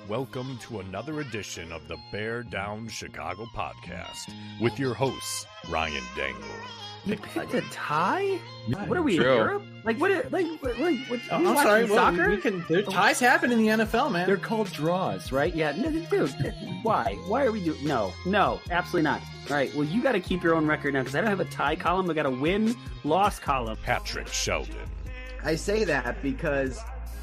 welcome to another edition of the Bear Down Chicago podcast with your hosts, Ryan Dangle. You picked a tie? What are we True. in Europe? I'm sorry. Soccer? Ties happen in the NFL, man. They're called draws, right? Yeah, no, dude. Why? Why are we doing? No, absolutely not. All right. Well, you got to keep your own record now because I don't have a tie column. I got a win-loss column. Patrick Sheldon. I say that because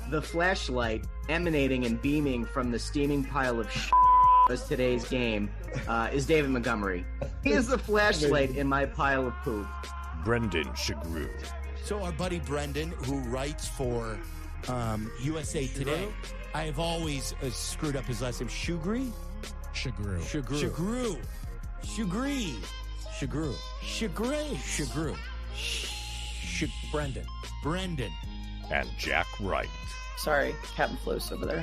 the flashlight emanating and beaming from the steaming pile of as today's game is David Montgomery. He is the flashlight in my pile of poop. Brendan Shagrew. So our buddy Brendan, who writes for USA Today, I have always screwed up his last name. Shugri? Shagrew. Brendan. And Jack Wright. Sorry, Captain Flo's over there.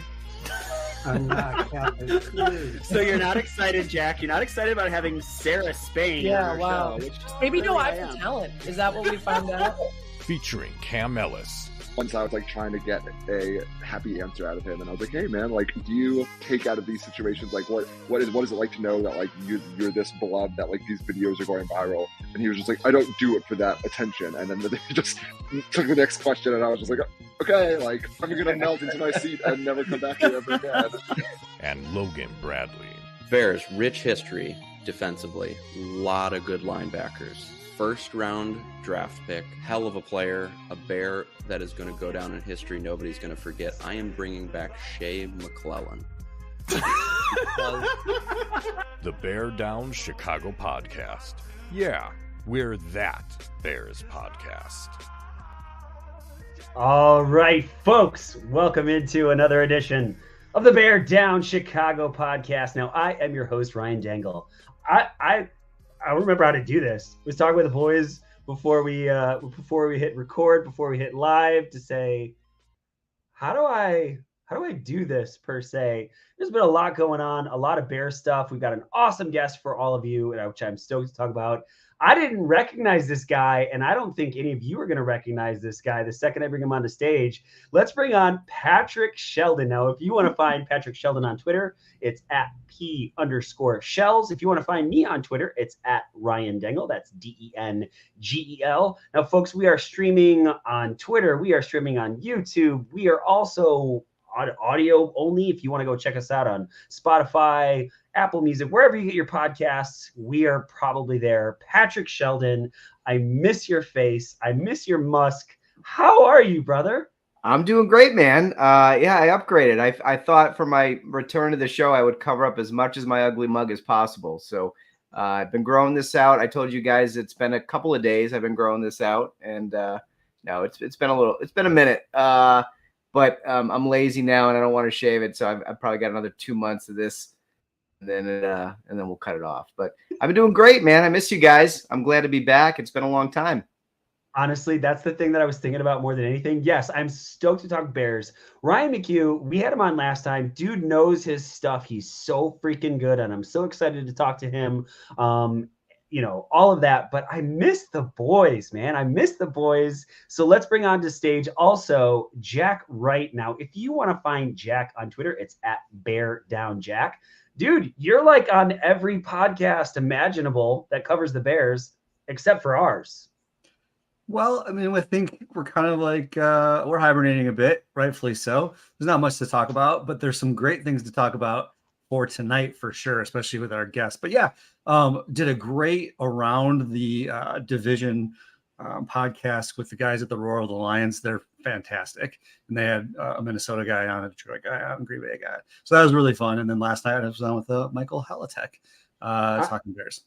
I'm not Captain. So you're not excited, Jack? You're not excited about having Sarah Spain? Yeah, on your wow. show, which Maybe no really eye for talent. Is that what we found out? Featuring Cam Ellis. Once I was like trying to get a happy answer out of him, and I was like, "Hey man, like, do you take out of these situations like what is it like to know that like you're this beloved, that like these videos are going viral?" And he was just like, "I don't do it for that attention." And then they just took the next question, and I was just like, "Okay, like I'm gonna melt into my seat and never come back here ever again." And Logan Bradley. Bears, rich history defensively. A lot of good linebackers. First round draft pick, hell of a player, a Bear that is going to go down in history. Nobody's going to forget. I am bringing back Shea McClellan. The Bear Down Chicago podcast. Yeah, we're that Bears podcast. All right, folks, welcome into another edition of the Bear Down Chicago podcast. Now, I am your host, Ryan Dangle. I don't remember how to do this. I was talking with the boys before we hit record, before we hit live, to say, how do I do this per se? There's been a lot going on, a lot of Bear stuff. We've got an awesome guest for all of you, which I'm stoked to talk about. I didn't recognize this guy, and I don't think any of you are going to recognize this guy the second I bring him on the stage. Let's bring on Patrick Sheldon. Now, if you want to find Patrick Sheldon on Twitter, it's at @P_Shells. If you want to find me on Twitter, it's at Ryan Dangle. That's DENGEL. Now, folks, we are streaming on Twitter. We are streaming on YouTube. We are also on audio only. If you want to go check us out on Spotify, Apple Music, wherever you get your podcasts, we are probably there. Patrick Sheldon, I miss your face. I miss your musk. How are you, brother? I'm doing great, man. Yeah, I upgraded. I thought for my return to the show, I would cover up as much as my ugly mug as possible. So I've been growing this out. I told you guys it's been a couple of days I've been growing this out, and no, it's been a minute. But I'm lazy now, and I don't want to shave it, so I've probably got another 2 months of this. And then we'll cut it off. But I've been doing great, man. I miss you guys. I'm glad to be back. It's been a long time. Honestly, that's the thing that I was thinking about more than anything. Yes, I'm stoked to talk Bears. Ryan McHugh, we had him on last time. Dude knows his stuff. He's so freaking good, and I'm so excited to talk to him. All of that. But I miss the boys, man. I miss the boys. So let's bring on to stage also Jack Wright. Now, if you want to find Jack on Twitter, it's at BearDownJack. Dude, you're like on every podcast imaginable that covers the Bears, except for ours. Well, I mean, I think we're kind of like we're hibernating a bit, rightfully so. There's not much to talk about, but there's some great things to talk about for tonight for sure, especially with our guests. But yeah, did a great around the division podcast with the guys at the Roar of the Lions. They're fantastic. And they had a Minnesota guy on, a Detroit guy on, a Green Bay guy. So that was really fun. And then last night I was on with Michael Helatek talking Bears.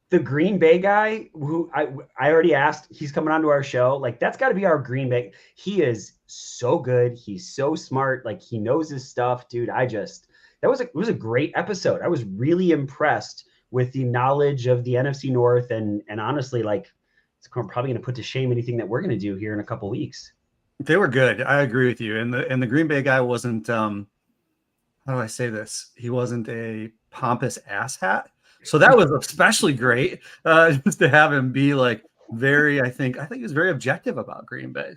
The Green Bay guy who I already asked, he's coming onto our show. Like, that's got to be our Green Bay. He is so good. He's so smart. Like, he knows his stuff, dude. It was a great episode. I was really impressed with the knowledge of the NFC North. And honestly, like, it's probably going to put to shame anything that we're going to do here in a couple weeks. They were good. I agree with you. And the Green Bay guy wasn't, how do I say this? He wasn't a pompous asshat. So that was especially great just to have him be like I think he was very objective about Green Bay.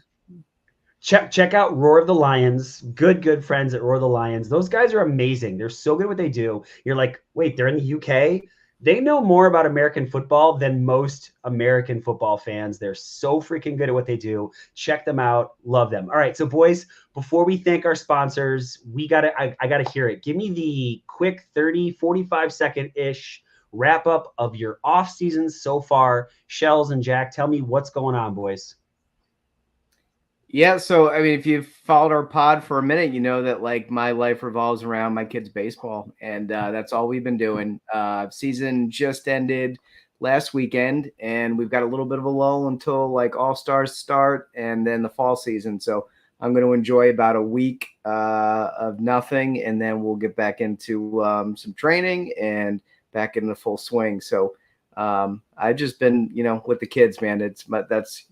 check out Roar of the Lions. Good friends at Roar of the Lions. Those guys are amazing. They're so good at what they do. You're like, wait, they're in the UK? They know more about American football than most American football fans. They're so freaking good at what they do. Check them out. Love them. All right. So boys, before we thank our sponsors, I gotta hear it. Give me the quick 30, 45 second ish wrap up of your off seasons so far. Shells and Jack, tell me what's going on, boys. Yeah, so I mean, if you've followed our pod for a minute, you know that like my life revolves around my kids' baseball, and that's all we've been doing. Season just ended last weekend, and we've got a little bit of a lull until like All Stars start, and then the fall season. So I'm going to enjoy about a week of nothing, and then we'll get back into some training and back into full swing. So I've just been, with the kids, man. That's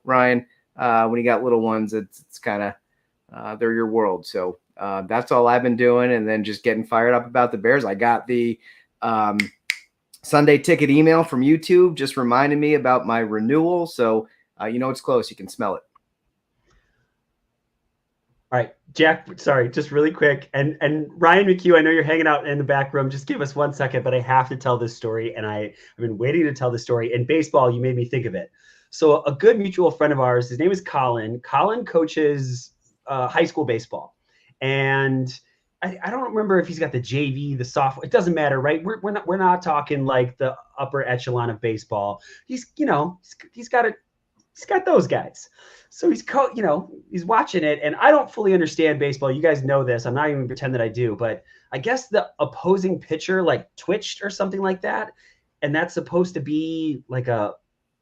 Ryan. When you got little ones, it's kind of they're your world. So that's all I've been doing, and then just getting fired up about the Bears. I got the Sunday ticket email from YouTube just reminding me about my renewal. So it's close. You can smell it. All right, Jack, sorry, just really quick. And Ryan McHugh, I know you're hanging out in the back room. Just give us 1 second, but I have to tell this story, and I've been waiting to tell this story. In baseball, you made me think of it. So a good mutual friend of ours, his name is Colin. Colin coaches high school baseball. And I don't remember if he's got the JV, the softball. It doesn't matter, right? We're not talking like the upper echelon of baseball. He's got those guys. So he's watching it, and I don't fully understand baseball. You guys know this. I'm not even pretend that I do, but I guess the opposing pitcher like twitched or something like that. And that's supposed to be like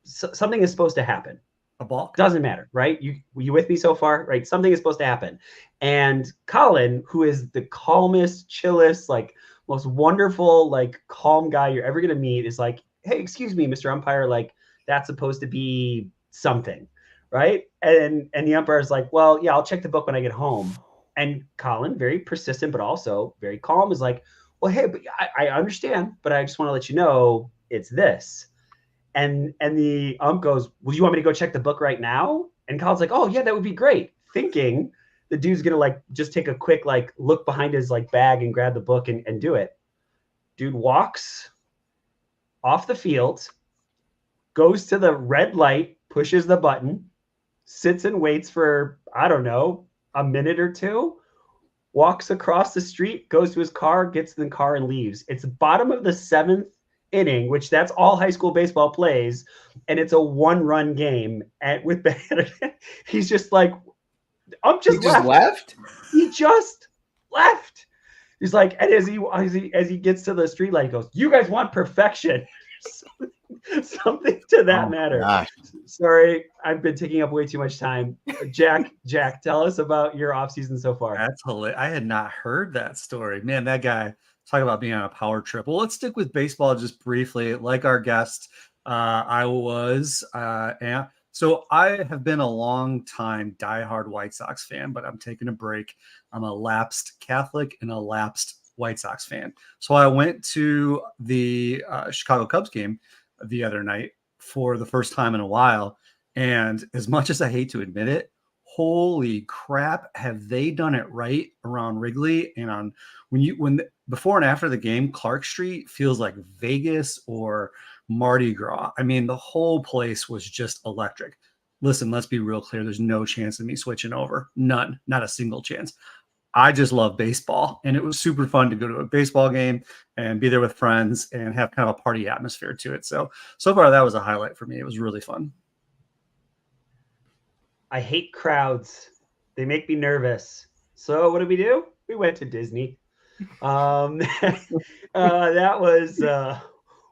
something is supposed to happen. A balk? Doesn't matter, right? You with me so far, right? Something is supposed to happen. And Colin, who is the calmest, chillest, like most wonderful, like calm guy you're ever going to meet, is like, hey, excuse me, Mr. Umpire, like that's supposed to be something, right? And the umpire is like, well, yeah, I'll check the book when I get home. And Colin, very persistent, but also very calm, is like, well, hey, but I understand, but I just want to let you know it's this. And the ump goes, well, you want me to go check the book right now? And Colin's like, oh yeah, that would be great. Thinking the dude's going to like, just take a quick, like look behind his like bag and grab the book and do it. Dude walks off the field, goes to the red light, pushes the button, sits and waits for, I don't know, a minute or two, walks across the street, goes to his car, gets in the car and leaves. It's the bottom of the 7th inning, which that's all high school baseball plays, and it's a 1-run game. And with he's just like, I'm just left. He just left. He's like, and as he gets to the street light, he goes, "You guys want perfection?" Something to that matter. Gosh. Sorry, I've been taking up way too much time. Jack, tell us about your off season so far. That's hilarious. I had not heard that story. Man, that guy. Talk about being on a power trip. Well, let's stick with baseball just briefly. Like our guest, I was. So I have been a long time diehard White Sox fan, but I'm taking a break. I'm a lapsed Catholic and a lapsed White Sox fan. So I went to the Chicago Cubs game the other night for the first time in a while. And as much as I hate to admit it, holy crap, have they done it right around Wrigley and on before and after the game, Clark Street feels like Vegas or Mardi Gras. I mean, the whole place was just electric. Listen, let's be real clear. There's no chance of me switching over. None, not a single chance. I just love baseball, and it was super fun to go to a baseball game and be there with friends and have kind of a party atmosphere to it. So far that was a highlight for me. It was really fun. I hate crowds. They make me nervous. So what did we do? We went to Disney. That was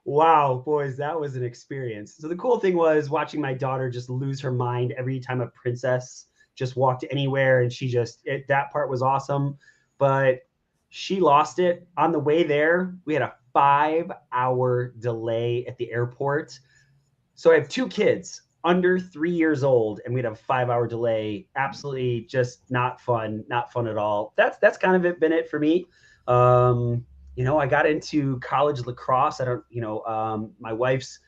wow, boys, that was an experience. So the cool thing was watching my daughter just lose her mind every time a princess just walked anywhere, and that part was awesome. But she lost it on the way there. We had a 5-hour delay at the airport. So I have 2 kids under 3 years old, and we'd have a 5-hour delay. Absolutely just not fun at all. That's kind of been it for me. I got into college lacrosse. My wife's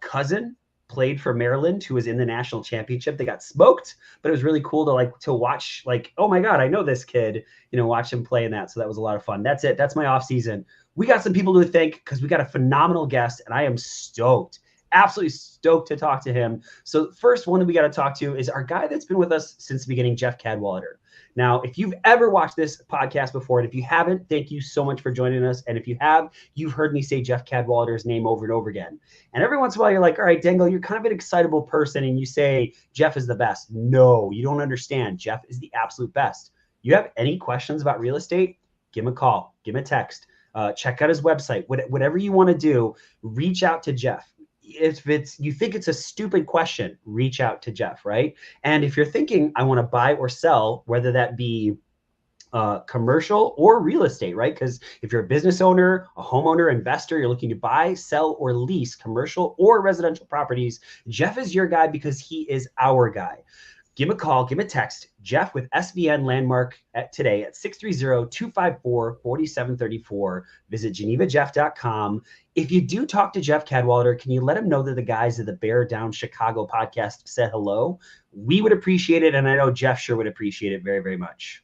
cousin played for Maryland, who was in the national championship. They got smoked, but it was really cool to watch, like, oh my God, I know this kid, watch him play in that. So that was a lot of fun. That's it. That's my off season. We got some people to thank because we got a phenomenal guest, and I am stoked. Absolutely stoked to talk to him. So the first one that we got to talk to is our guy that's been with us since the beginning, Jeff Cadwallader. Now, if you've ever watched this podcast before, and if you haven't, thank you so much for joining us. And if you have, you've heard me say Jeff Cadwallader's name over and over again. And every once in a while, you're like, all right, Dangle, you're kind of an excitable person, and you say Jeff is the best. No, you don't understand. Jeff is the absolute best. You have any questions about real estate? Give him a call. Give him a text. Check out his website. Whatever you want to do, reach out to Jeff. If you think it's a stupid question, reach out to Jeff, right? And if you're thinking, I want to buy or sell, whether that be commercial or real estate, right? Because if you're a business owner, a homeowner, investor, you're looking to buy, sell, or lease commercial or residential properties, Jeff is your guy because he is our guy. Give him a call, give him a text. Jeff with SVN Landmark today at 630-254-4734. Visit genevajeff.com. If you do talk to Jeff Cadwallader, can you let him know that the guys at the Bear Down Chicago podcast said hello? We would appreciate it, and I know Jeff sure would appreciate it very, very much.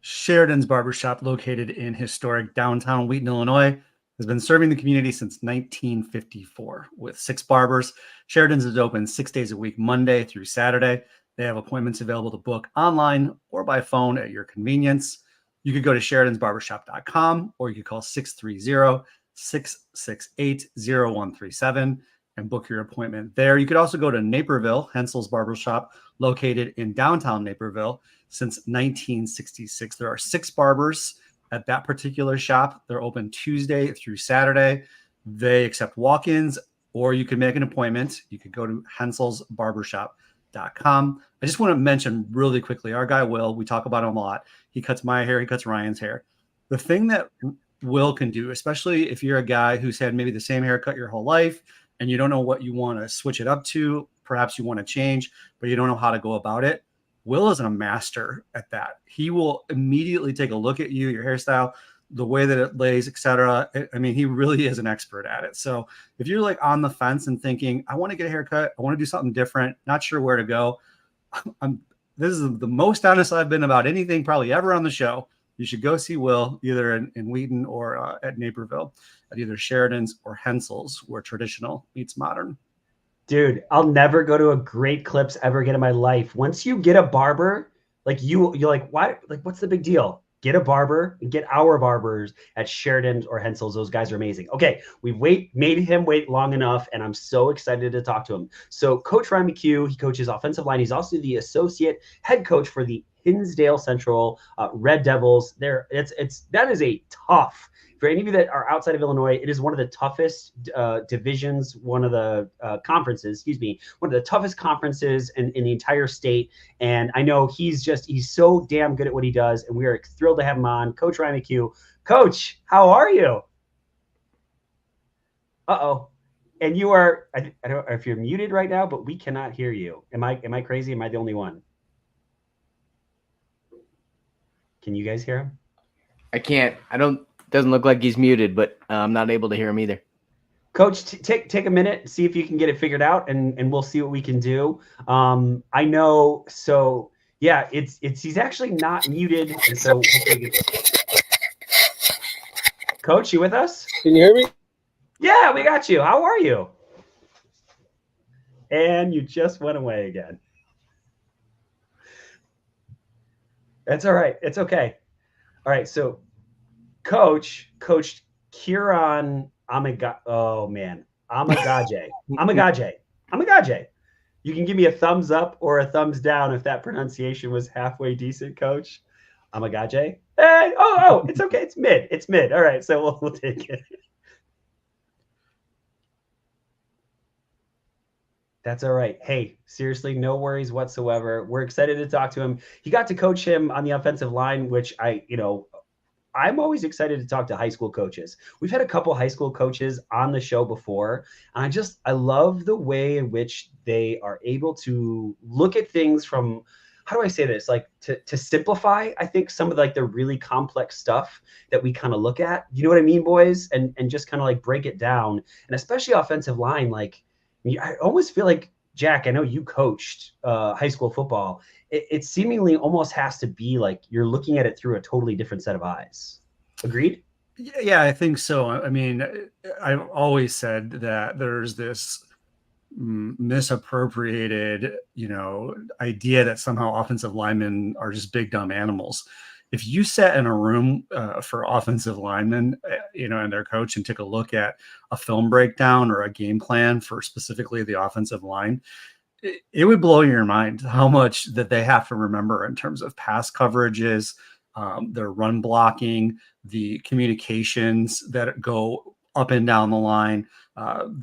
Sheridan's Barbershop, located in historic downtown Wheaton, Illinois, has been serving the community since 1954 with 6 barbers. Sheridan's is open 6 days a week, Monday through Saturday. They have appointments available to book online or by phone at your convenience. You could go to sheridansbarbershop.com, or you could call 630-668-0137 and book your appointment there. You could also go to Naperville, Hensel's Barbershop, located in downtown Naperville since 1966. There are 6 barbers at that particular shop. They're open Tuesday through Saturday. They accept walk-ins, or you can make an appointment. You could go to henselsbarbershop.com. I just want to mention really quickly, our guy Will, we talk about him a lot. He cuts my hair, he cuts Ryan's hair. The thing that Will can do, especially if you're a guy who's had maybe the same haircut your whole life and you don't know what you want to switch it up to, perhaps you want to change, but you don't know how to go about it, Will is a master at that. He will immediately take a look at you, your hairstyle, the way that it lays, etc. I mean, he really is an expert at it. So if you're like on the fence and thinking, I want to get a haircut, I want to do something different, not sure where to go, this is the most honest I've been about anything probably ever on the show. You should go see Will either in Wheaton or at Naperville at either Sheridan's or Hensel's, where traditional meets modern. Dude, I'll never go to a Great Clips ever again in my life. Once you get a barber, like you're like, why? Like, what's the big deal? Get a barber and get our barbers at Sheridan's or Hensel's. Those guys are amazing. Okay, we've made him wait long enough, and I'm so excited to talk to him. So Coach Ryan McHugh, he coaches offensive line. He's also the associate head coach for the Hinsdale Central Red Devils. That is a tough. For any of you that are outside of Illinois, it is one of the toughest divisions, one of the conferences, one of the toughest conferences in the entire state. And I know he's so damn good at what he does, and we are thrilled to have him on. Coach Ryan McHugh. Coach, how are you? Uh-oh. And you are, I don't know if you're muted right now, but we cannot hear you. Am I crazy? Am I the only one? Can you guys hear him? I can't. Doesn't look like he's muted, but I'm not able to hear him either. Coach, take a minute, see if you can get it figured out, and we'll see what we can do. I know. So yeah, he's actually not muted, and so Coach, you with us? Can you hear me? Yeah, we got you. How are you? And you just went away again. That's all right. It's okay. All right. So, Coach Kiran Amegadjie. You can give me a thumbs up or a thumbs down if that pronunciation was halfway decent, Coach. Amegadjie. Hey, it's okay. It's mid. All right. So we'll take it. That's all right. Hey, seriously, no worries whatsoever. We're excited to talk to him. He got to coach him on the offensive line, which I'm always excited to talk to high school coaches. We've had a couple high school coaches on the show before, and I love the way in which they are able to look at things from, how do I say this? Like to simplify, I think, some of like the really complex stuff that we kind of look at. You know what I mean, boys? And just kind of like break it down. And especially offensive line, like, I almost feel like, Jack, I know you coached high school football. It seemingly almost has to be like you're looking at it through a totally different set of eyes. Agreed? Yeah, I think so. I mean, I've always said that there's this misappropriated, idea that somehow offensive linemen are just big dumb animals. If you sat in a room for offensive linemen, and their coach, and took a look at a film breakdown or a game plan for specifically the offensive line, it would blow your mind how much that they have to remember in terms of pass coverages, their run blocking, the communications that go up and down the line,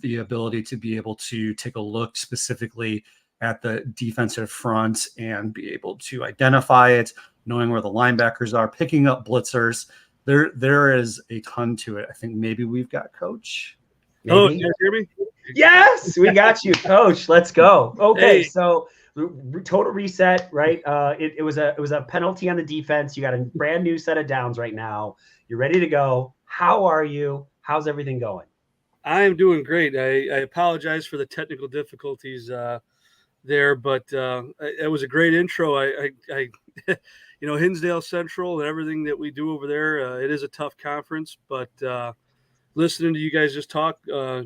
the ability to be able to take a look specifically at the defensive front and be able to identify it, knowing where the linebackers are, picking up blitzers. There is a ton to it. I think maybe we've got Coach. Maybe. Oh, you guys hear me? Yes, we got you, Coach. Let's go. Okay, Hey. so total reset, right? It was a penalty on the defense. You got a brand new set of downs right now. You're ready to go. How are you? How's everything going? I am doing great. I apologize for the technical difficulties there, but it was a great intro. I Hinsdale Central and everything that we do over there, it is a tough conference, but listening to you guys just talk,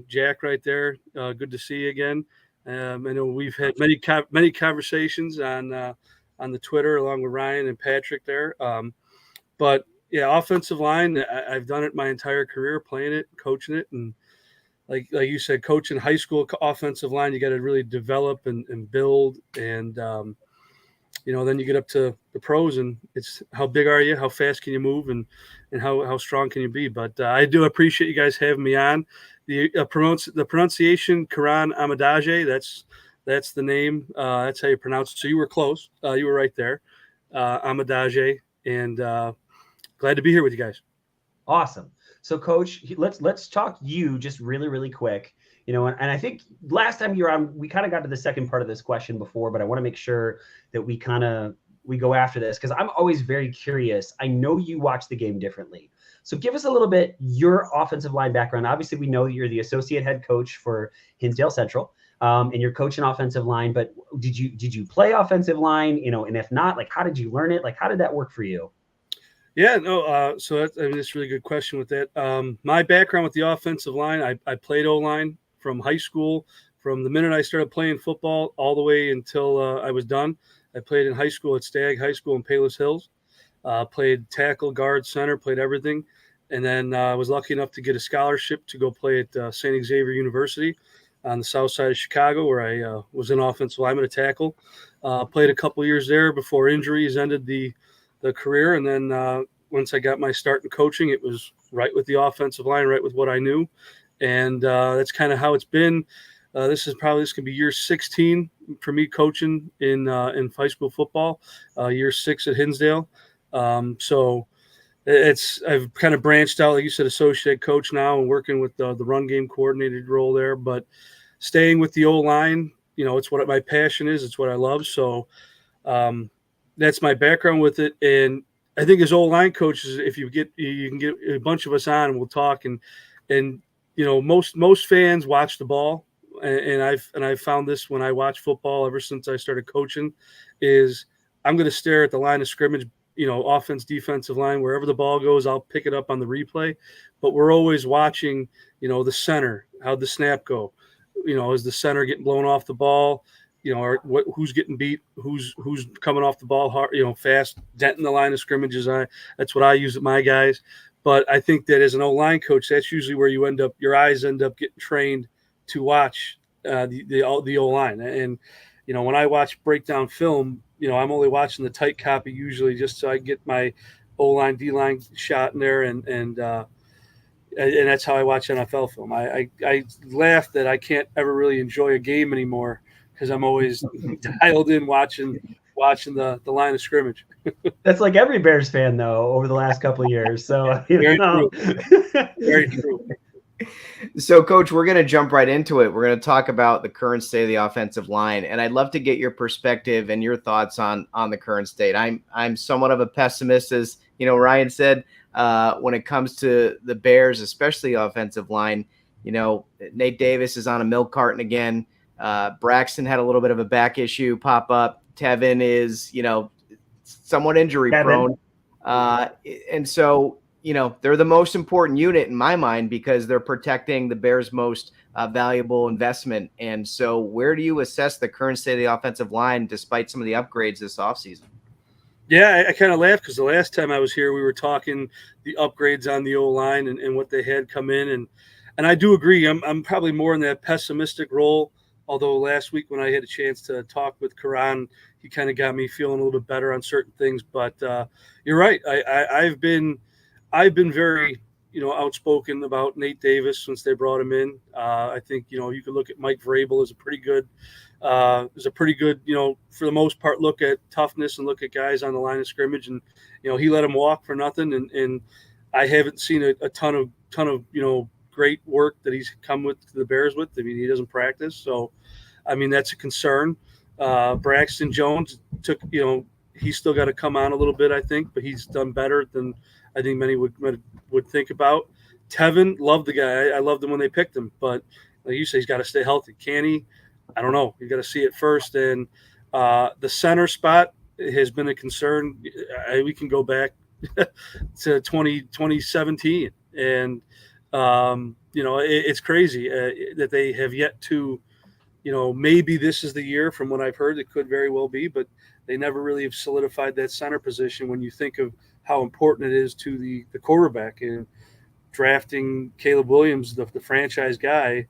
Jack right there, good to see you again. I know we've had many conversations on the Twitter along with Ryan and Patrick there. But yeah, offensive line, I've done it my entire career, playing it, coaching it, and like you said, coaching high school offensive line, you got to really develop and build, and then you get up to the pros, and it's how big are you, how fast can you move, and how strong can you be. But I do appreciate you guys having me on. The pronunciation, Kiran Amegadjie, that's the name. That's how you pronounce it. So you were close. You were right there, Amegadjie, and glad to be here with you guys. Awesome. So, Coach, let's talk you just really, really quick. And I think last time you were on, we kind of got to the second part of this question before, but I want to make sure that we go after this because I'm always very curious. I know you watch the game differently. So give us a little bit your offensive line background. Obviously, we know you're the associate head coach for Hinsdale Central, and you're coaching offensive line. But did you play offensive line? And if not, like, how did you learn it? Like, how did that work for you? Yeah, no. So that's a really good question with that. My background with the offensive line, I played O-line from high school, from the minute I started playing football all the way until I was done. I played in high school at Stagg High School in Palos Hills. Played tackle, guard, center, played everything. And then I was lucky enough to get a scholarship to go play at St. Xavier University on the south side of Chicago, where I was an offensive lineman, a tackle. Played a couple years there before injuries ended the career. And then once I got my start in coaching, it was right with the offensive line, right with what I knew. And that's kind of how it's been. This can be year 16 for me coaching in high school football, year 6 at Hinsdale. So I've kind of branched out, like you said, associate coach now and working with the run game coordinated role there, but staying with the O-line, it's what my passion is. It's what I love. So that's my background with it. And I think as O-line coaches, if you can get a bunch of us on and we'll talk and most fans watch the ball. And I've found this when I watch football ever since I started coaching is I'm going to stare at the line of scrimmage, offense, defensive line, wherever the ball goes, I'll pick it up on the replay. But we're always watching, the center, how'd the snap go? Is the center getting blown off the ball? Who's getting beat? Who's coming off the ball hard, fast, denting the line of scrimmages. That's what I use with my guys. But I think that as an O-line coach, that's usually where your eyes end up getting trained to watch the O-line. And, when I watch breakdown film, I'm only watching the tight copy usually just so I get my O-line, D-line shot in there. And that's how I watch NFL film. I laugh that I can't ever really enjoy a game anymore because I'm always dialed in watching the line of scrimmage. That's like every Bears fan, though, over the last couple of years. So, Very true. Very true. So, Coach, we're going to jump right into it. We're going to talk about the current state of the offensive line, and I'd love to get your perspective and your thoughts on the current state. I'm somewhat of a pessimist, as Ryan said, when it comes to the Bears, especially offensive line. Nate Davis is on a milk carton again. Braxton had a little bit of a back issue pop up. Tevin is, somewhat injury prone. And so, they're the most important unit in my mind because they're protecting the Bears' most valuable investment. And so where do you assess the current state of the offensive line despite some of the upgrades this offseason? Yeah, I kind of laughed because the last time I was here, we were talking the upgrades on the O-line and what they had come in. And I do agree. I'm probably more in that pessimistic role. Although last week when I had a chance to talk with Kiran, he kind of got me feeling a little bit better on certain things. But you're right. I've been very, outspoken about Nate Davis since they brought him in. I think, you could look at Mike Vrabel as a pretty good, for the most part, look at toughness and look at guys on the line of scrimmage. And, he let him walk for nothing. And I haven't seen a ton of, great work that he's come with the Bears with. I mean, he doesn't practice. So, I mean, that's a concern. Braxton Jones he's still got to come on a little bit, I think, but he's done better than I think many would think about. Tevin, love the guy. I loved him when they picked him, but like you say, he's got to stay healthy. Can he? I don't know. You got to see it first. And the center spot has been a concern. We can go back to 2017, and it's crazy that they have yet to. Maybe this is the year from what I've heard. It could very well be, but they never really have solidified that center position when you think of how important it is to the quarterback. And drafting Caleb Williams, the franchise guy,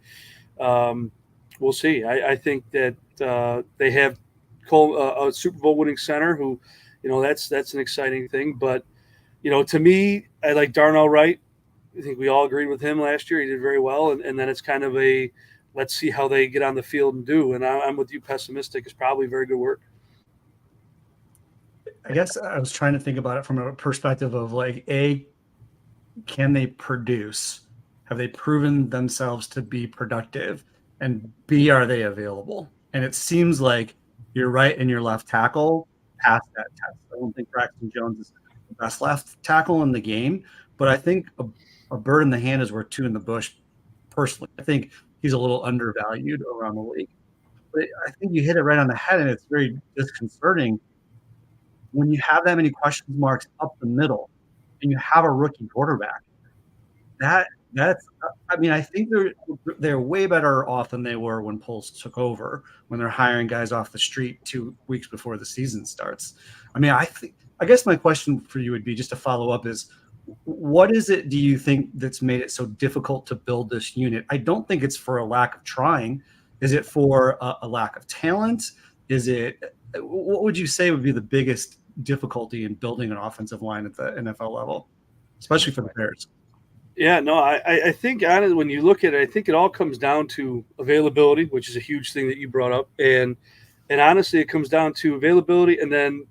we'll see. I think that they have a Super Bowl winning center who, that's an exciting thing. But, to me, I like Darnell Wright. I think we all agreed with him last year. He did very well. And then it's kind of let's see how they get on the field and do. And I'm with you, pessimistic. It's probably very good work. I guess I was trying to think about it from a perspective of can they produce? Have they proven themselves to be productive? And B, are they available? And it seems like your right and your left tackle passed that test. I don't think Braxton Jones is the best left tackle in the game, but I think a bird in the hand is worth two in the bush. Personally, I think he's a little undervalued around the league. But I think you hit it right on the head, and it's very disconcerting when you have that many question marks up the middle and you have a rookie quarterback. I think they're way better off than they were when Poles took over, when they're hiring guys off the street 2 weeks before the season starts. I guess my question for you would be, just to follow up, is what is it, do you think, that's made it so difficult to build this unit? I don't think it's for a lack of trying. Is it for a lack of talent? What would you say would be the biggest difficulty in building an offensive line at the NFL level, especially for the Bears? Yeah, no, I think honestly, when you look at it, I think it all comes down to availability, which is a huge thing that you brought up. And honestly, it comes down to availability. And then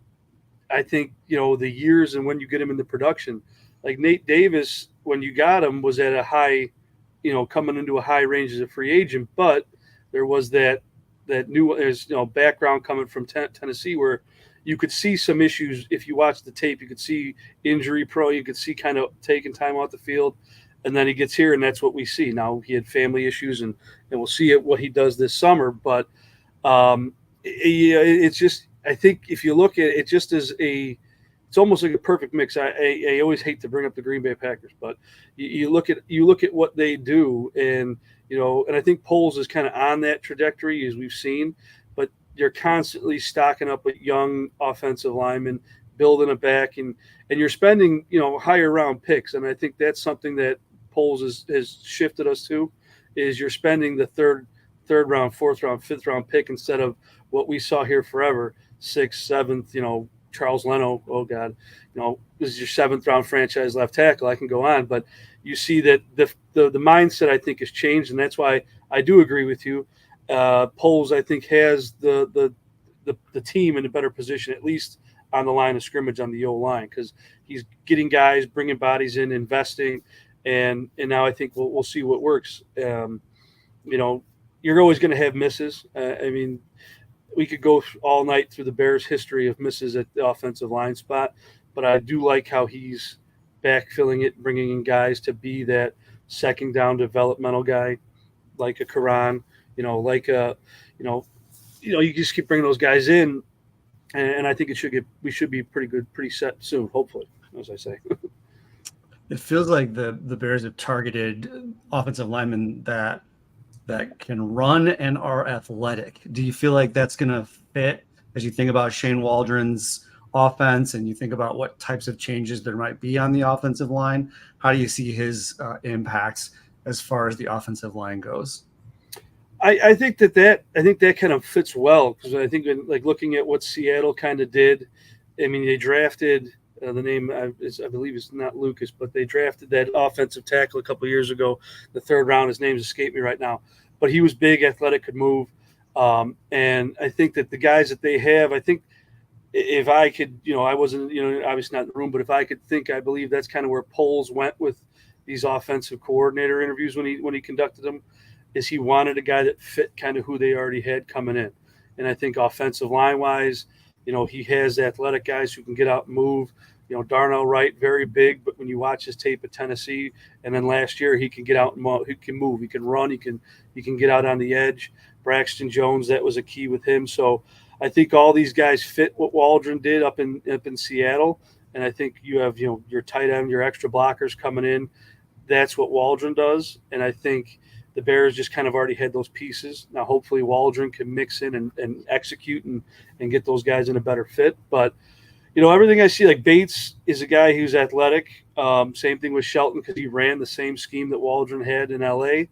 I think, the years and when you get him into production. Like Nate Davis, when you got him, was at a high, coming into a high range as a free agent. But there was that new background coming from Tennessee where you could see some issues. If you watch the tape, you could see injury pro, you could see kind of taking time off the field. And then he gets here, and that's what we see. Now he had family issues, and we'll see what he does this summer. But it's just, I think if you look at it, just as it's almost like a perfect mix. I always hate to bring up the Green Bay Packers, but you look at what they do, and and I think Poles is kind of on that trajectory, as we've seen. But you're constantly stocking up with young offensive linemen, building it back, and you're spending higher round picks, and I think that's something that Poles has shifted us to, is you're spending the third round, fourth round, fifth round pick instead of what we saw here forever, sixth, seventh, Charles Leno, oh God, this is your seventh round franchise left tackle. I can go on, but you see that the mindset, I think, has changed, and that's why I do agree with you. Poles, I think, has the team in a better position, at least on the line of scrimmage on the O line, because he's getting guys, bringing bodies in, investing, and now I think we'll see what works. You're always going to have misses. We could go all night through the Bears' history of misses at the offensive line spot, but I do like how he's backfilling it, bringing in guys to be that second down developmental guy, like a Kiran, you just keep bringing those guys in, and I think we should be pretty good, pretty set soon, hopefully, as I say. It feels like the Bears have targeted offensive linemen that can run and are athletic. Do you feel like that's going to fit as you think about Shane Waldron's offense and you think about what types of changes there might be on the offensive line? How do you see his impacts as far as the offensive line goes? I think that kind of fits well, because I think looking at what Seattle kind of did, I mean, they drafted the name I believe is not Lucas, but they drafted that offensive tackle a couple of years ago, the third round. His name's escaped me right now, but he was big, athletic, could move, and I think that the guys that they have, I think if I could, I wasn't, obviously not in the room, but if I could think, I believe that's kind of where Poles went with these offensive coordinator interviews when he conducted them. Is he wanted a guy that fit kind of who they already had coming in. And I think offensive line-wise, he has athletic guys who can get out and move. Darnell Wright, very big, but when you watch his tape at Tennessee, and then last year he can get out and he can move, he can run, he can get out on the edge. Braxton Jones, that was a key with him. So I think all these guys fit what Waldron did up in Seattle. And I think you have, your tight end, your extra blockers coming in. That's what Waldron does. And I think the Bears just kind of already had those pieces. Now, hopefully Waldron can mix in and execute and get those guys in a better fit. But, everything I see, like Bates is a guy who's athletic. Same thing with Shelton, because he ran the same scheme that Waldron had in L.A.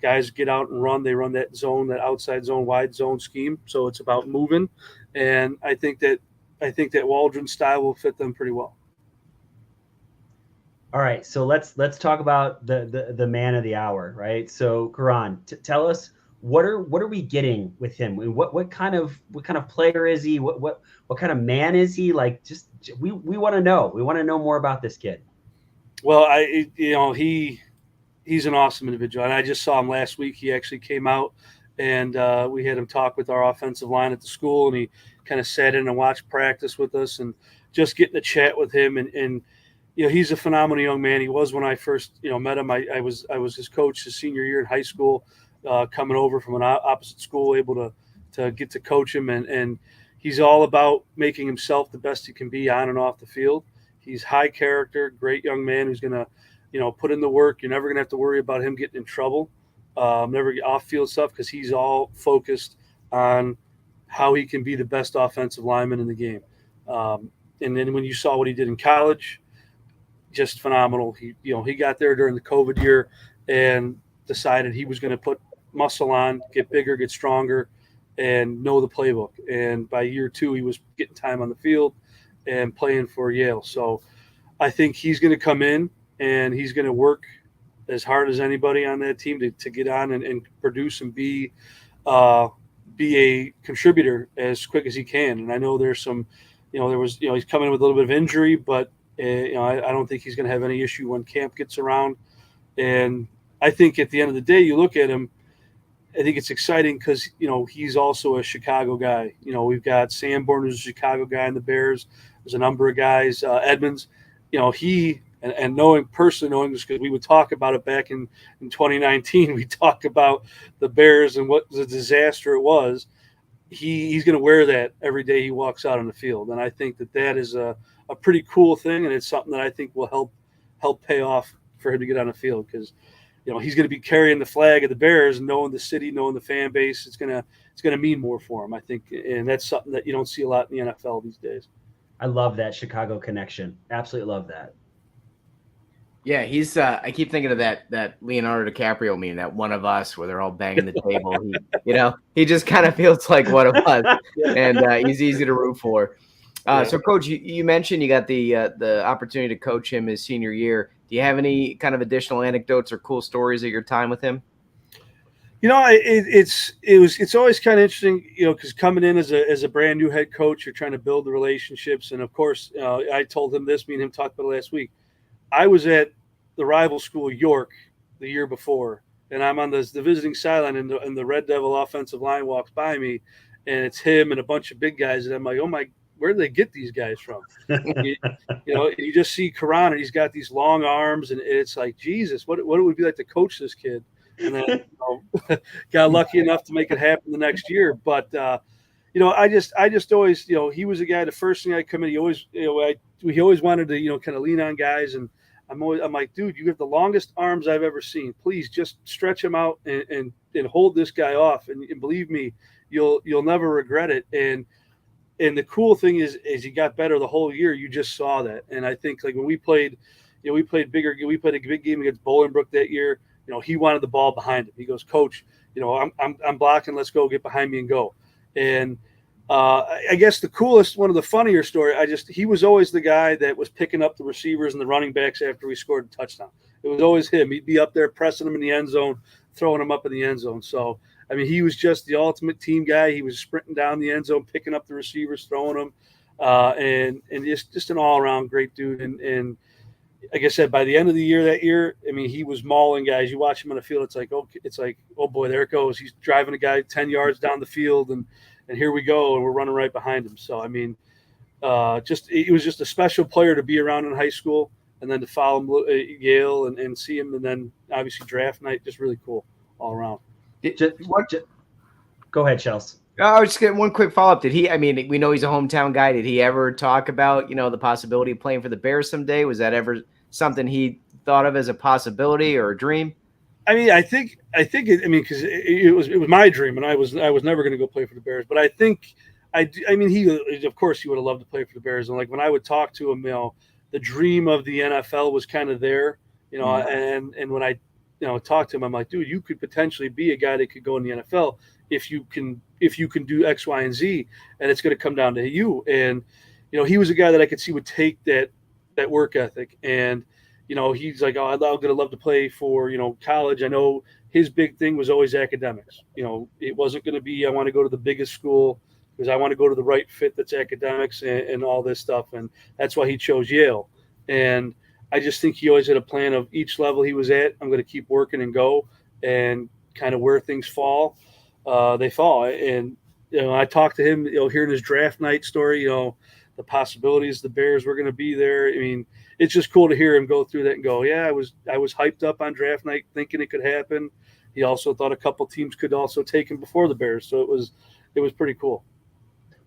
Guys get out and run. They run that zone, that outside zone, wide zone scheme. So it's about moving. And I think that Waldron's style will fit them pretty well. All right, so let's talk about the man of the hour, right? So, Kiran, tell us what are we getting with him? What kind of player is he? What kind of man is he? Like, just we want to know. We want to know more about this kid. Well, he's an awesome individual, and I just saw him last week. He actually came out, and we had him talk with our offensive line at the school, and he kind of sat in and watched practice with us, and just getting to chat with him and. He's a phenomenal young man. He was when I first, met him. I was his coach his senior year in high school, coming over from an opposite school, able to get to coach him. And he's all about making himself the best he can be on and off the field. He's high character, great young man who's going to, put in the work. You're never going to have to worry about him getting in trouble, never get off field stuff, because he's all focused on how he can be the best offensive lineman in the game. And then when you saw what he did in college, just phenomenal. He got there during the COVID year and decided he was going to put muscle on, get bigger, get stronger, and know the playbook. And by year 2, he was getting time on the field and playing for Yale. So I think he's going to come in and he's going to work as hard as anybody on that team to get on and produce and be a contributor as quick as he can. And I know there's some, he's coming in with a little bit of injury, but I don't think he's going to have any issue when camp gets around. And I think at the end of the day, you look at him, I think it's exciting because, he's also a Chicago guy. We've got Sanborn, who's a Chicago guy in the Bears. There's a number of guys, Edmonds, he and knowing this, because we would talk about it back in 2019, we talked about the Bears and what the disaster it was. He's going to wear that every day he walks out on the field. And I think that is a pretty cool thing, and it's something that I think will help pay off for him to get on the field, because he's going to be carrying the flag of the Bears, and knowing the city, knowing the fan base. It's going to mean more for him, I think, and that's something that you don't see a lot in the NFL these days. I love that Chicago connection. Absolutely love that. Yeah, he's. I keep thinking of that Leonardo DiCaprio meme, that One of Us, where they're all banging the table. He just kind of feels like one of us, and he's easy to root for. So, Coach, you mentioned you got the opportunity to coach him his senior year. Do you have any kind of additional anecdotes or cool stories of your time with him? It's always kind of interesting, because coming in as a brand new head coach, you're trying to build the relationships. And of course, I told him this, me and him talked about it last week. I was at the rival school, York, the year before, and I'm on the visiting sideline, and the Red Devil offensive line walks by me, and it's him and a bunch of big guys, and I'm like, oh my where do they get these guys from? You just see Kiran, and he's got these long arms, and it's like, Jesus, what it would be like to coach this kid? And then got lucky enough to make it happen the next year. But I just always, he was a guy. The first thing I come in, he always wanted to, kind of lean on guys, and I'm like, dude, you have the longest arms I've ever seen. Please just stretch him out and hold this guy off. And believe me, you'll never regret it. And the cool thing is he got better the whole year. You just saw that. And I think like when we played a big game against Bolingbrook that year. He wanted the ball behind him. He goes, Coach, I'm blocking. Let's go, get behind me and go. And I guess one of the funnier story, he was always the guy that was picking up the receivers and the running backs after we scored a touchdown. It was always him. He'd be up there pressing them in the end zone, throwing them up in the end zone. So, I mean, he was just the ultimate team guy. He was sprinting down the end zone, picking up the receivers, throwing them, and just an all-around great dude. And like I said, by the end of the year that year, I mean, he was mauling guys. You watch him on the field, it's like, oh boy, there it goes. He's driving a guy 10 yards down the field, and here we go, and we're running right behind him. So, I mean, he was just a special player to be around in high school, and then to follow him at Yale and see him, and then obviously draft night, just really cool all around. Go ahead, Chelsea. I was just getting one quick follow-up. We know he's a hometown guy. Did he ever talk about, the possibility of playing for the Bears someday? Was that ever something he thought of as a possibility or a dream? I mean, because it was my dream, and I was never going to go play for the Bears. But I think, he of course he would have loved to play for the Bears. And like when I would talk to him, the dream of the NFL was kind of there, and when I, talked to him, I'm like, dude, you could potentially be a guy that could go in the NFL if you can do X, Y, and Z, and it's going to come down to you. And he was a guy that I could see would take that work ethic, and he's like, oh, I'm going to love to play for college. I know his big thing was always academics. It wasn't going to be I want to go to the biggest school, because I want to go to the right fit that's academics and all this stuff, and that's why he chose Yale. And I just think he always had a plan of each level he was at, I'm going to keep working and go, and kind of where things fall, they fall. And I talked to him, hearing his draft night story, the possibilities the Bears were going to be there. I mean, it's just cool to hear him go through that and go, yeah, I was hyped up on draft night thinking it could happen. He also thought a couple teams could also take him before the Bears. So it was pretty cool.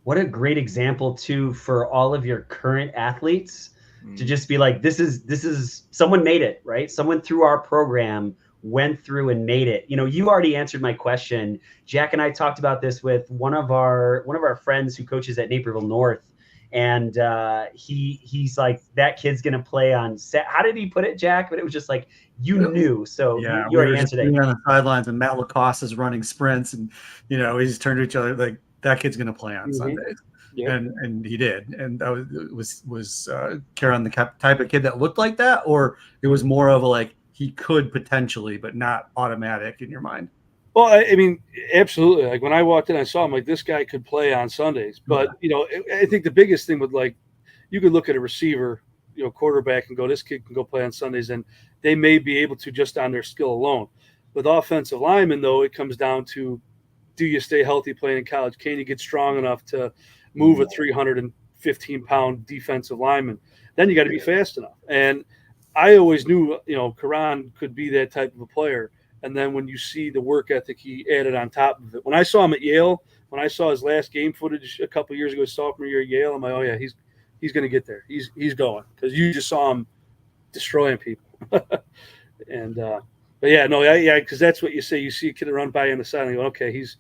What a great example too, for all of your current athletes to just be like, this is someone made it, right? Someone through our program went through and made it. You already answered my question. Jack and I talked about this with one of our friends who coaches at Naperville North. And he's like, that kid's going to play on set. How did he put it, Jack? But it was just like, knew. So yeah, you already answered it. On the sidelines, and Matt Lacoste is running sprints, and we just turned to each other like, that kid's going to play on Sundays. Yep. And he did. And that was Kiran the type of kid that looked like that, or it was more of a like he could potentially, but not automatic in your mind? Well, I mean, absolutely. Like when I walked in, I saw him like this guy could play on Sundays. But I think the biggest thing would like you could look at a receiver, quarterback, and go, this kid can go play on Sundays, and they may be able to just on their skill alone. With offensive linemen, though, it comes down to, do you stay healthy playing in college? Can you get strong enough to move a 315-pound defensive lineman? Then you got to be fast enough. And I always knew, Kiran could be that type of a player. And then when you see the work ethic he added on top of it, when I saw him at Yale, when I saw his last game footage a couple of years ago, sophomore year at Yale, I'm like, oh yeah, he's going to get there. He's going, because you just saw him destroying people. And but yeah, no, yeah, because that's what you say. You see a kid run by you on the side, and you go, okay, he's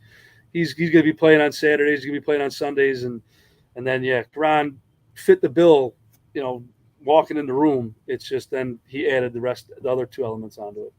going to be playing on Saturdays, he's going to be playing on Sundays, and then Kiran fit the bill, walking in the room. It's just then he added the other two elements onto it.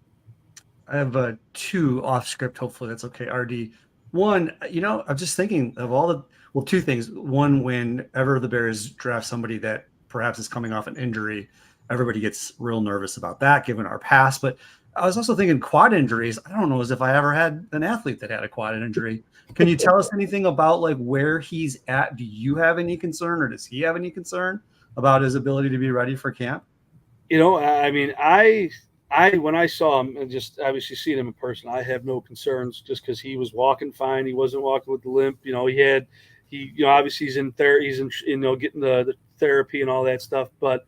I have two off script. Hopefully that's okay. RD. One, I'm just thinking of two things. One, whenever the Bears draft somebody that perhaps is coming off an injury, everybody gets real nervous about that, given our past. But I was also thinking quad injuries. I don't know as if I ever had an athlete that had a quad injury. Can you tell us anything about like where he's at? Do you have any concern, or does he have any concern about his ability to be ready for camp? I mean, I when I saw him and just obviously seeing him in person, I have no concerns, just because he was walking fine. He wasn't walking with the limp. He he, obviously he's in getting the therapy and all that stuff. But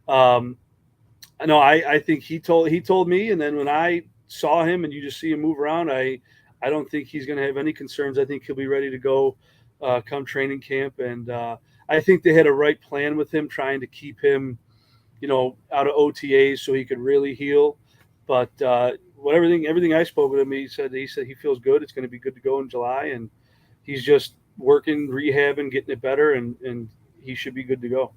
I think he told me, and then when I saw him and you just see him move around, I don't think he's going to have any concerns. I think he'll be ready to go come training camp, and I think they had a right plan with him, trying to keep him, out of OTAs so he could really heal. But everything I spoke with him, he said he feels good. It's going to be good to go in July, and he's just working, rehabbing, getting it better, and he should be good to go.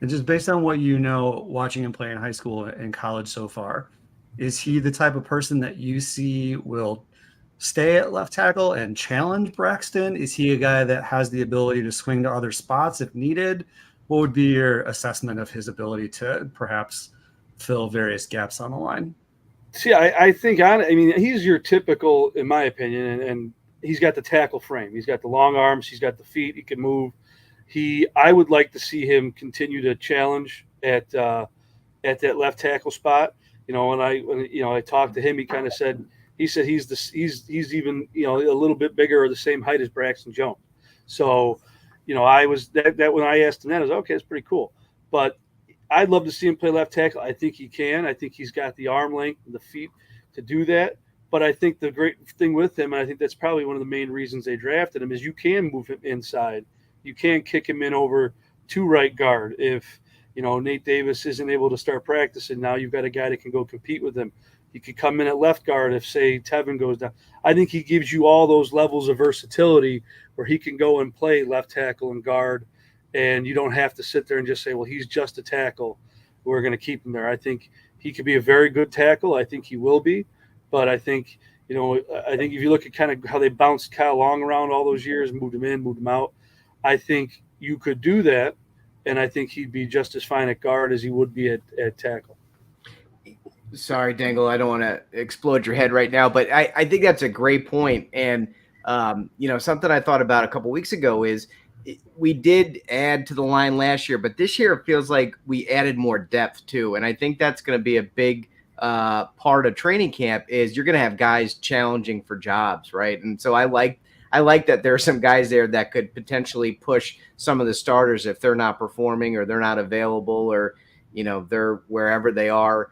And just based on what you know, watching him play in high school and college so far, is he the type of person that you see will stay at left tackle and challenge Braxton? Is he a guy that has the ability to swing to other spots if needed? What would be your assessment of his ability to perhaps fill various gaps on the line? See, I think he's your typical, in my opinion, and he's got the tackle frame. He's got the long arms. He's got the feet. He can move. I would like to see him continue to challenge at that left tackle spot. When I talked to him, he kind of said he's even a little bit bigger or the same height as Braxton Jones. So, I was that when I asked him that, I was okay. It's pretty cool, but I'd love to see him play left tackle. I think he can. I think he's got the arm length and the feet to do that. But I think the great thing with him, and I think that's probably one of the main reasons they drafted him, is you can move him inside. You can kick him in over to right guard if Nate Davis isn't able to start practicing. Now you've got a guy that can go compete with him. He could come in at left guard if, say, Tevin goes down. I think he gives you all those levels of versatility where he can go and play left tackle and guard, and you don't have to sit there and just say, well, he's just a tackle, we're going to keep him there. I think he could be a very good tackle. I think he will be. But I think, I think if you look at kind of how they bounced Kyle Long around all those years, moved him in, moved him out, I think you could do that, and I think he'd be just as fine at guard as he would be at tackle. Sorry, Dangle, I don't want to explode your head right now, but I think that's a great point. And, something I thought about a couple weeks ago is we did add to the line last year, but this year it feels like we added more depth too. And I think that's going to be a big part of training camp is you're going to have guys challenging for jobs, right? And so I like that there are some guys there that could potentially push some of the starters if they're not performing or they're not available or, they're wherever they are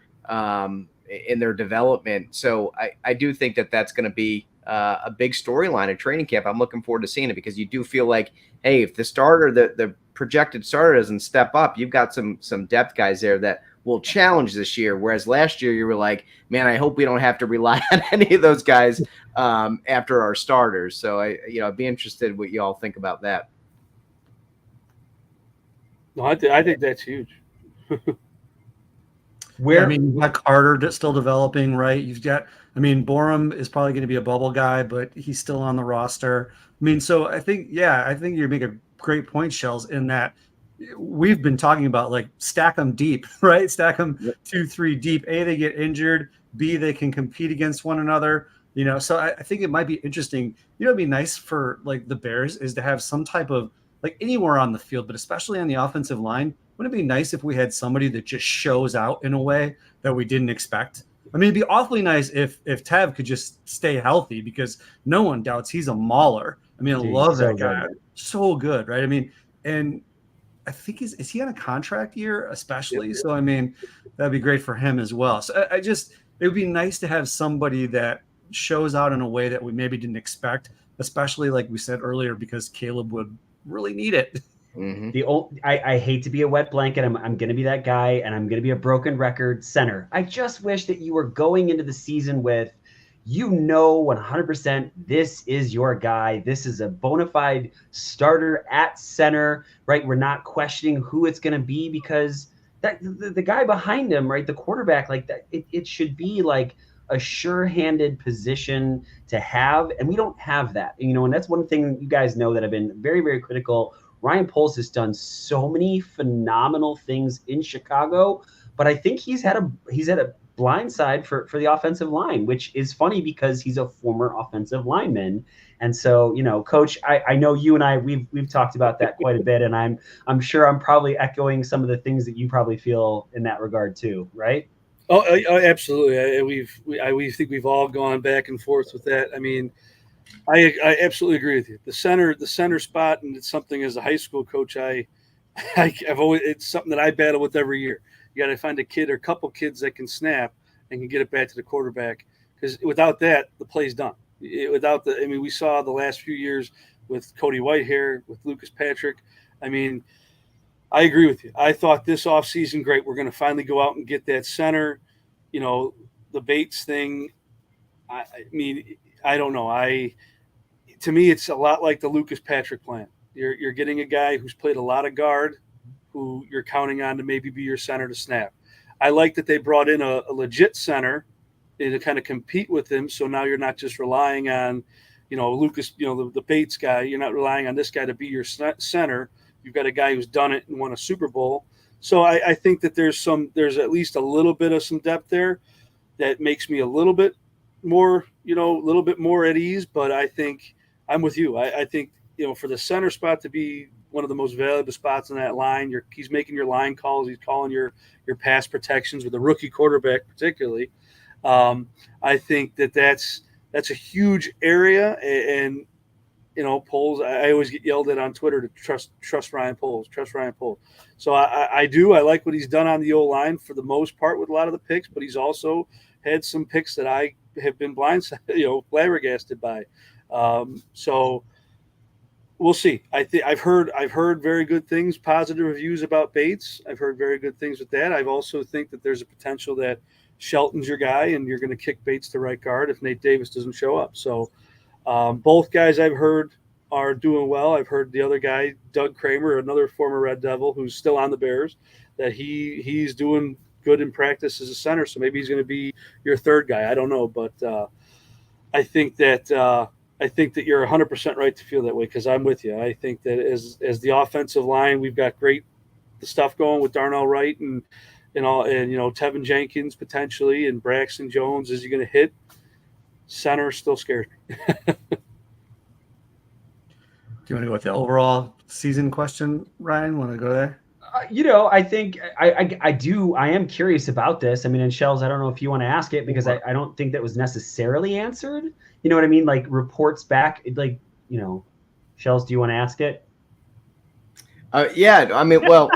in their development. So I do think that that's going to be a big storyline at training camp. I'm looking forward to seeing it because you do feel like, hey, if the starter, the projected starter doesn't step up, you've got some depth guys there that will challenge this year. Whereas last year you were like, man, I hope we don't have to rely on any of those guys after our starters. So I'd be interested what you all think about that. No, I think that's huge. You've got Carter still developing, right? You've got, Borum is probably going to be a bubble guy, but he's still on the roster. So I think you make a great point, Shells, in that we've been talking about like stack them deep, right? Stack them 2-3 deep. A, they get injured. B, they can compete against one another. So I think it might be interesting. It'd be nice for like the Bears is to have some type of like anywhere on the field, but especially on the offensive line. Wouldn't it be nice if we had somebody that just shows out in a way that we didn't expect? It'd be awfully nice if Tev could just stay healthy because no one doubts he's a mauler. I love that guy. Good. So good, right? And I think is he on a contract year especially? So, that'd be great for him as well. So it would be nice to have somebody that shows out in a way that we maybe didn't expect, especially like we said earlier, because Caleb would really need it. Mm-hmm. I hate to be a wet blanket. I'm going to be that guy, and I'm going to be a broken record center. I just wish that you were going into the season with, 100% this is your guy. This is a bona fide starter at center, right? We're not questioning who it's going to be because the guy behind him, right, the quarterback, like that, it should be like a sure-handed position to have, and we don't have that. And that's one thing you guys know that I've been very, very critical. Ryan Poles has done so many phenomenal things in Chicago, but I think he's had a blind side for the offensive line, which is funny because he's a former offensive lineman. And so, Coach, I know you and I we've talked about that quite a bit, and I'm sure I'm probably echoing some of the things that you probably feel in that regard too, right? Oh, absolutely. We think we've all gone back and forth with that. I absolutely agree with you. The center spot, and it's something as a high school coach, I've always, it's something that I battle with every year. You got to find a kid or a couple kids that can snap and can get it back to the quarterback, because without that, the play's done. We saw the last few years with Cody Whitehair, with Lucas Patrick. I mean, I agree with you. I thought this offseason, great, we're going to finally go out and get that center. The Bates thing, I mean, I don't know. To me, it's a lot like the Lucas Patrick plan. You're getting a guy who's played a lot of guard, who you're counting on to maybe be your center to snap. I like that they brought in a legit center to kind of compete with him. So now you're not just relying on, Lucas, the Bates guy. You're not relying on this guy to be your center. You've got a guy who's done it and won a Super Bowl. So I think that there's at least a little bit of some depth there that makes me a little bit more, at ease. But I think I'm with you. I think, for the center spot to be one of the most valuable spots in that line, he's making your line calls. He's calling your pass protections with a rookie quarterback, particularly. I think that's a huge area. And Poles, I always get yelled at on Twitter to trust Ryan Poles. So I do. I like what he's done on the O-line for the most part with a lot of the picks, but he's also had some picks that I have been flabbergasted by. So we'll see. I've heard very good things, positive reviews about Bates. I've heard very good things with that. I've also think that there's a potential that Shelton's your guy, and you're going to kick Bates to right guard if Nate Davis doesn't show up. So both guys I've heard are doing well. I've heard the other guy, Doug Kramer, another former Red Devil who's still on the Bears, that he's doing good in practice as a center. So maybe he's going to be your third guy. I don't know, but I think that you're 100% right to feel that way, because I'm with you. I think that as the offensive line, we've got great stuff going with Darnell Wright and Tevin Jenkins potentially, and Braxton Jones. Is he going to hit? Center still scared. Do you want to go with the overall season question, Ryan? Want to go there? I think I do. I am curious about this. I mean, and Shells, I don't know if you want to ask it, because I don't think that was necessarily answered. You know what I mean? Like reports back, Shells, do you want to ask it? Yeah, I mean, well,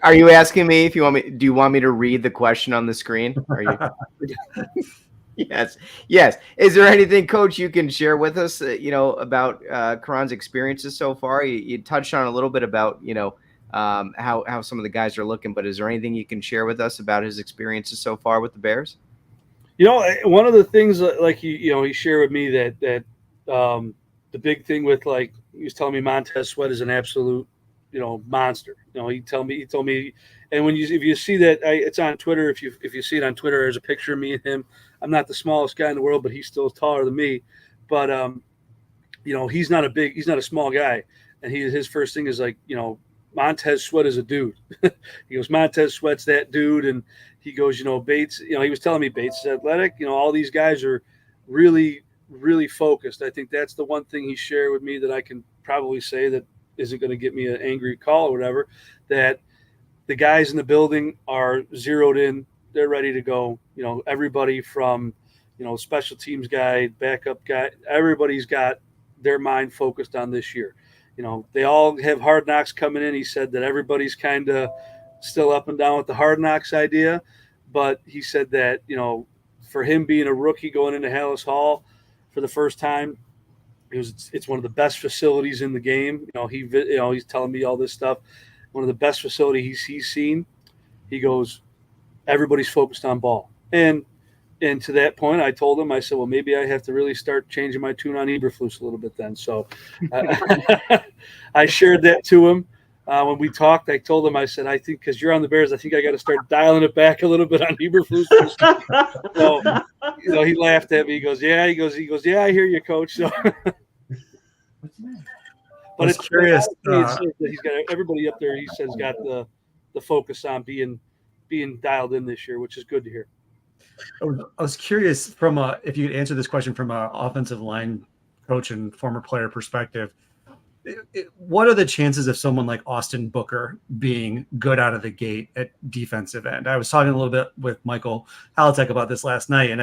are you asking me if you want me? Do you want me to read the question on the screen? Are you? Yes. Is there anything, Coach, you can share with us, about Kiran's experiences so far? You touched on a little bit about, how some of the guys are looking, but is there anything you can share with us about his experiences so far with the Bears? One of the things like he shared with me that the big thing with, like, he was telling me Montez Sweat is an absolute, monster. He told me, and if you see that, it's on Twitter. If you see it on Twitter, there's a picture of me and him. I'm not the smallest guy in the world, but he's still taller than me. But he's not a small guy, and his first thing is like, Montez Sweat is a dude. He goes, Montez Sweat's that dude, and he goes, Bates. He was telling me Bates is athletic. All these guys are really, really focused. I think that's the one thing he shared with me that I can probably say that isn't going to get me an angry call or whatever, that the guys in the building are zeroed in. They're ready to go. Everybody from, special teams guy, backup guy, everybody's got their mind focused on this year. They all have Hard Knocks coming in. He said that everybody's kind of still up and down with the Hard Knocks idea, but he said that, for him being a rookie going into Hallis Hall for the first time, it's one of the best facilities in the game. He's telling me all this stuff. One of the best facilities he's seen. He goes, everybody's focused on ball. And to that point, I told him, I said, well, maybe I have to really start changing my tune on Eberflus a little bit then. So I shared that to him. When we talked, I told him, I said, I think because you're on the Bears, I think I got to start dialing it back a little bit on Eberflus. So, he laughed at me. He goes, yeah. He goes, yeah, I hear you, Coach. So, but it's curious. He's got everybody up there. He says got the focus on being dialed in this year, which is good to hear. I was curious if you could answer this question from an offensive line coach and former player perspective. what are the chances of someone like Austin Booker being good out of the gate at defensive end? I was talking a little bit with Michael Halatek about this last night, and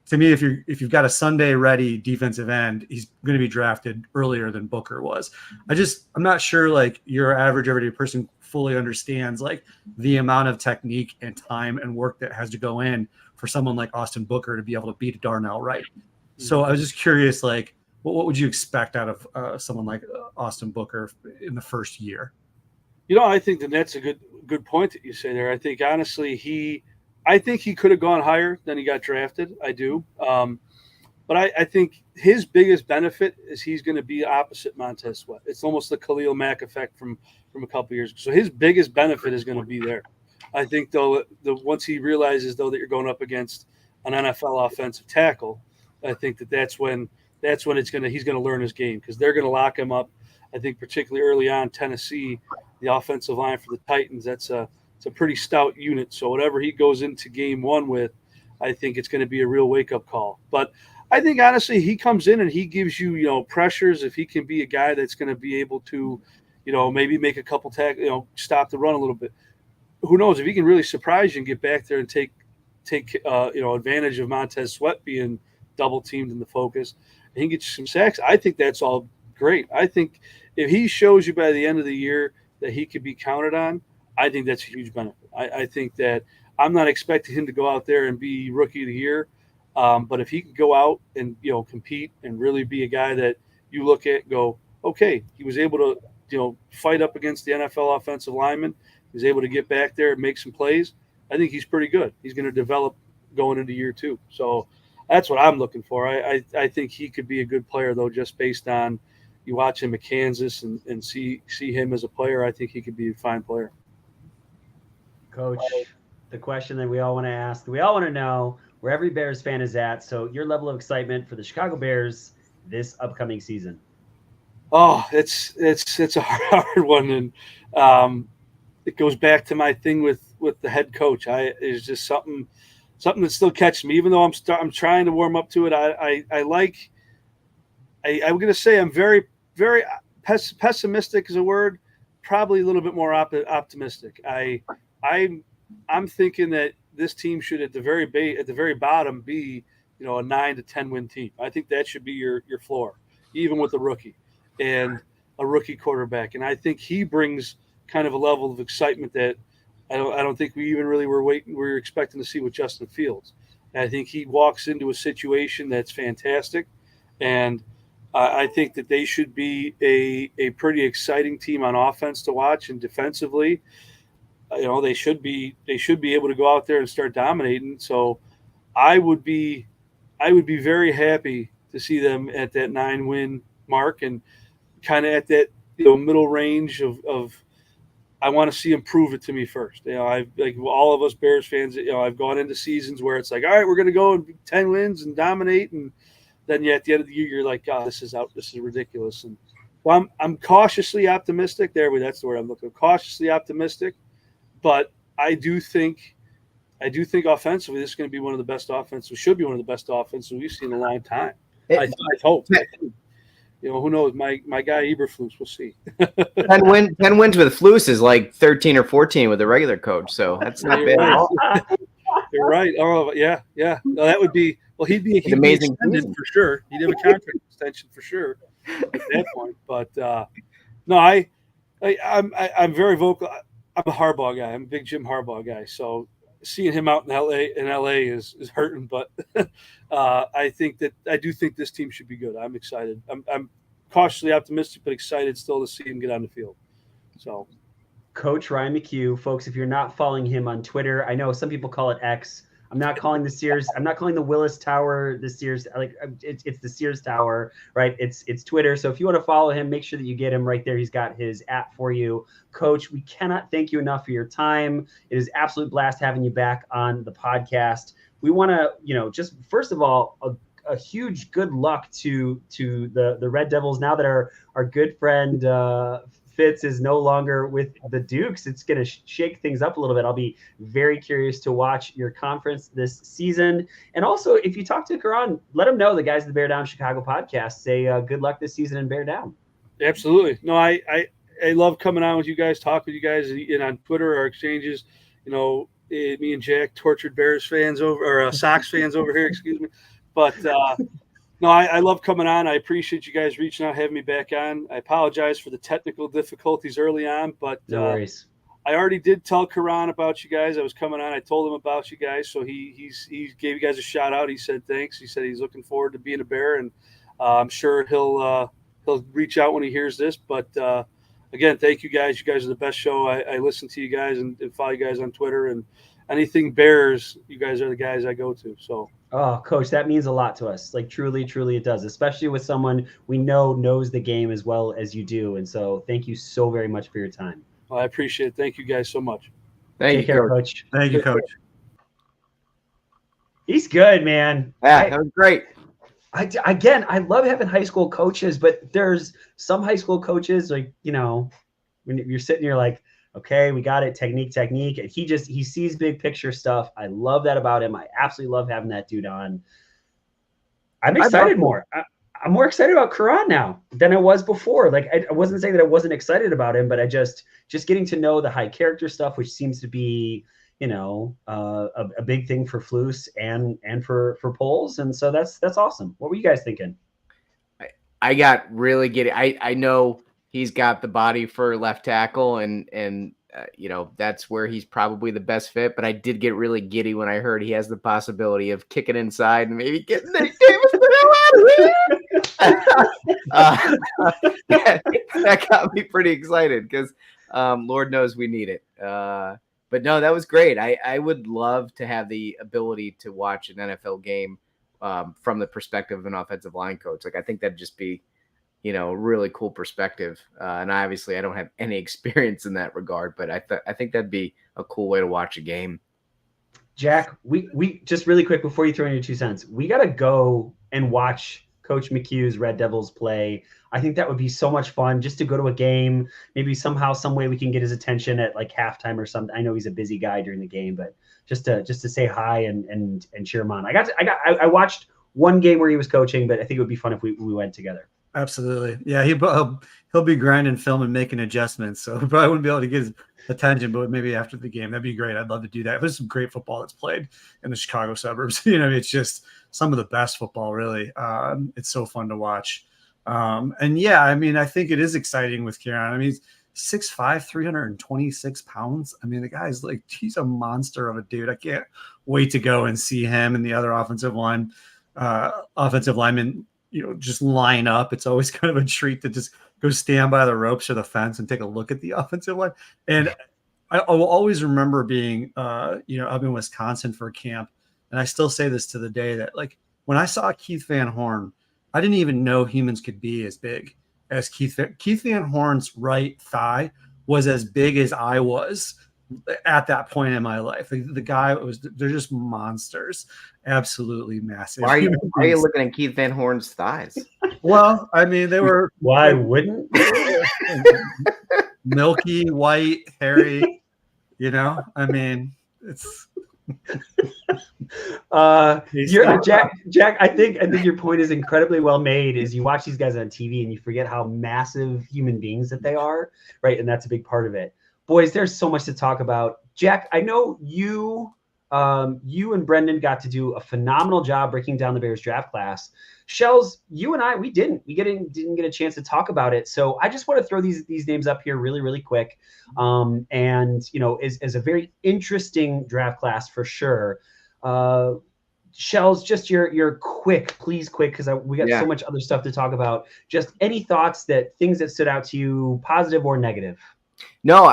to me, if you've got a Sunday ready defensive end, he's going to be drafted earlier than Booker was. I'm not sure like your average everyday person fully understands like the amount of technique and time and work that has to go in for someone like Austin Booker to be able to beat Darnell Wright. So I was just curious, like, what would you expect out of someone like Austin Booker in the first year? I think that's a good point that you say there. I think honestly, he could have gone higher than he got drafted. I do. But I think his biggest benefit is he's going to be opposite Montez Sweat. It's almost the Khalil Mack effect from a couple years ago. So his biggest benefit is going to be there. I think, though, once he realizes, though, that you're going up against an NFL offensive tackle, I think that's when he's going to learn his game, because they're going to lock him up. I think particularly early on, Tennessee, the offensive line for the Titans, it's a pretty stout unit. So whatever he goes into game one with, I think it's going to be a real wake-up call. But I think, honestly, he comes in and he gives you, pressures. If he can be a guy that's going to be able to, maybe make a couple stop the run a little bit. Who knows? If he can really surprise you and get back there and take advantage of Montez Sweat being double-teamed in the focus, and he gets you some sacks, I think that's all great. I think if he shows you by the end of the year that he could be counted on, I think that's a huge benefit. I think that I'm not expecting him to go out there and be rookie of the year, but if he could go out and compete and really be a guy that you look at and go, okay, he was able to fight up against the NFL offensive lineman, he was able to get back there and make some plays, I think he's pretty good. He's going to develop going into year two. So that's what I'm looking for. I think he could be a good player, though, just based on you watch him at Kansas and see him as a player. I think he could be a fine player. Coach, the question that we all want to ask, we all want to know where every Bears fan is at. So your level of excitement for the Chicago Bears this upcoming season. Oh, it's a hard one, and it goes back to my thing with the head coach. It's just something that still catches me, even though I'm trying to warm up to it. I'm going to say I'm very, very pessimistic is a word, probably a little bit more optimistic. I'm thinking that this team should at the very bottom be a 9 to 10 win team. I think that should be your floor, even with a rookie and a rookie quarterback. And I think he brings kind of a level of excitement that I don't think we even really were expecting to see with Justin Fields. And I think he walks into a situation that's fantastic, and I think that they should be a pretty exciting team on offense to watch, and defensively, they should be able to go out there and start dominating. So I would be very happy to see them at that 9-win mark and kind of at that middle range of I want to see him prove it to me first. I've like all of us Bears fans, I've gone into seasons where it's like, all right, we're going to go 10 wins and dominate, and then at the end of the year, you're like, God, this is ridiculous. And well, I'm cautiously optimistic. That's the word I'm looking for. Cautiously optimistic, but I do think offensively, this is going to be one of the best offenses. Should be one of the best offenses we've seen in a long time. I hope. Who knows? My guy Eberflus, we'll see. 10 wins with Flus is like 13 or 14 with a regular coach, so that's not bad at all. You're right. Oh yeah. No, that would be he'd be amazing for sure. He'd have a contract extension for sure at that point. But no, I'm very vocal. I'm a Harbaugh guy. I'm a big Jim Harbaugh guy. So seeing him out in LA is hurting, but I do think this team should be good. I'm excited. I'm cautiously optimistic, but excited still to see him get on the field. So, Coach Ryan McHugh, folks, if you're not following him on Twitter, I know some people call it X. I'm not calling the Willis Tower the Sears. Like it's the Sears Tower, right? It's Twitter. So if you want to follow him, make sure that you get him right there. He's got his app for you. Coach, we cannot thank you enough for your time. It is absolute blast having you back on the podcast. We want to, just first of all, a huge good luck to the Red Devils now that our good friend Fitz is no longer with the Dukes. It's going to shake things up a little bit. I'll be very curious to watch your conference this season. And also, if you talk to Kiran, let him know the guys at the Bear Down Chicago podcast say good luck this season in Bear Down. Absolutely. No, I love coming on with you guys, talk with you guys, and on Twitter, our exchanges. Me and Jack, tortured Bears fans or Sox fans over here, excuse me. But no, I love coming on. I appreciate you guys reaching out, having me back on. I apologize for the technical difficulties early on, but no worries. I already did tell Kiran about you guys. I was coming on. I told him about you guys, so he gave you guys a shout out. He said thanks. He said he's looking forward to being a Bear, and I'm sure he'll reach out when he hears this. But again, thank you guys. You guys are the best show. I listen to you guys and follow you guys on Twitter, and anything Bears, you guys are the guys I go to. So. Oh, Coach, that means a lot to us. Like truly, truly it does, especially with someone we know knows the game as well as you do. And so thank you so very much for your time. Well, I appreciate it. Thank you guys so much. Take care, Coach. Thank you, Coach. He's good, man. Yeah, that was great. I love having high school coaches, but there's some high school coaches, like, when you're sitting here like, okay, we got it. Technique. And he sees big picture stuff. I love that about him. I absolutely love having that dude on. I'm excited more. I'm more excited about Kiran now than I was before. Like, I wasn't saying that I wasn't excited about him, but I just getting to know the high character stuff, which seems to be, a big thing for Flus and for Poles. And so that's awesome. What were you guys thinking? I got really giddy. I know he's got the body for left tackle, and that's where he's probably the best fit. But I did get really giddy when I heard he has the possibility of kicking inside and maybe getting Nick Davis that got me pretty excited because Lord knows we need it. But no, that was great. I would love to have the ability to watch an NFL game from the perspective of an offensive line coach. Like, I think that'd just be a really cool perspective. And obviously I don't have any experience in that regard, but I think that'd be a cool way to watch a game. Jack, we just really quick before you throw in your 2 cents, we got to go and watch Coach McHugh's Red Devils play. I think that would be so much fun just to go to a game. Maybe somehow, some way we can get his attention at like halftime or something. I know he's a busy guy during the game, but just to say hi and cheer him on. I watched one game where he was coaching, but I think it would be fun if we went together. Absolutely. Yeah, he'll be grinding film and making adjustments, so he probably wouldn't be able to get his attention, but maybe after the game. That'd be great. I'd love to do that. There's some great football that's played in the Chicago suburbs. It's just some of the best football, really. It's so fun to watch. And yeah, I think it is exciting with Kiran. He's 6'5", 326 pounds. The guy's like, he's a monster of a dude. I can't wait to go and see him and the other offensive linemen, just line up. It's always kind of a treat to just go stand by the ropes or the fence and take a look at the offensive line. And I will always remember being, up in Wisconsin for a camp. And I still say this to the day that, like, when I saw Keith Van Horn, I didn't even know humans could be as big as Keith Van Horn's right thigh was as big as I was at that point in my life. The guy they're just monsters, absolutely massive. Why are you looking at Keith Van Horn's thighs? Well, they were. Why wouldn't? Milky, white, hairy. It's. Jack, I think your point is incredibly well made. Is you watch these guys on TV and you forget how massive human beings that they are, right? And that's a big part of it. Boys, there's so much to talk about. Jack, I know you and Brendan got to do a phenomenal job breaking down the Bears draft class. Shells, you and I, we didn't get a chance to talk about it. So I just want to throw these names up here really, really quick. Is a very interesting draft class for sure. Shells, just your quick, because we got so much other stuff to talk about. Just any thoughts things that stood out to you, positive or negative? No,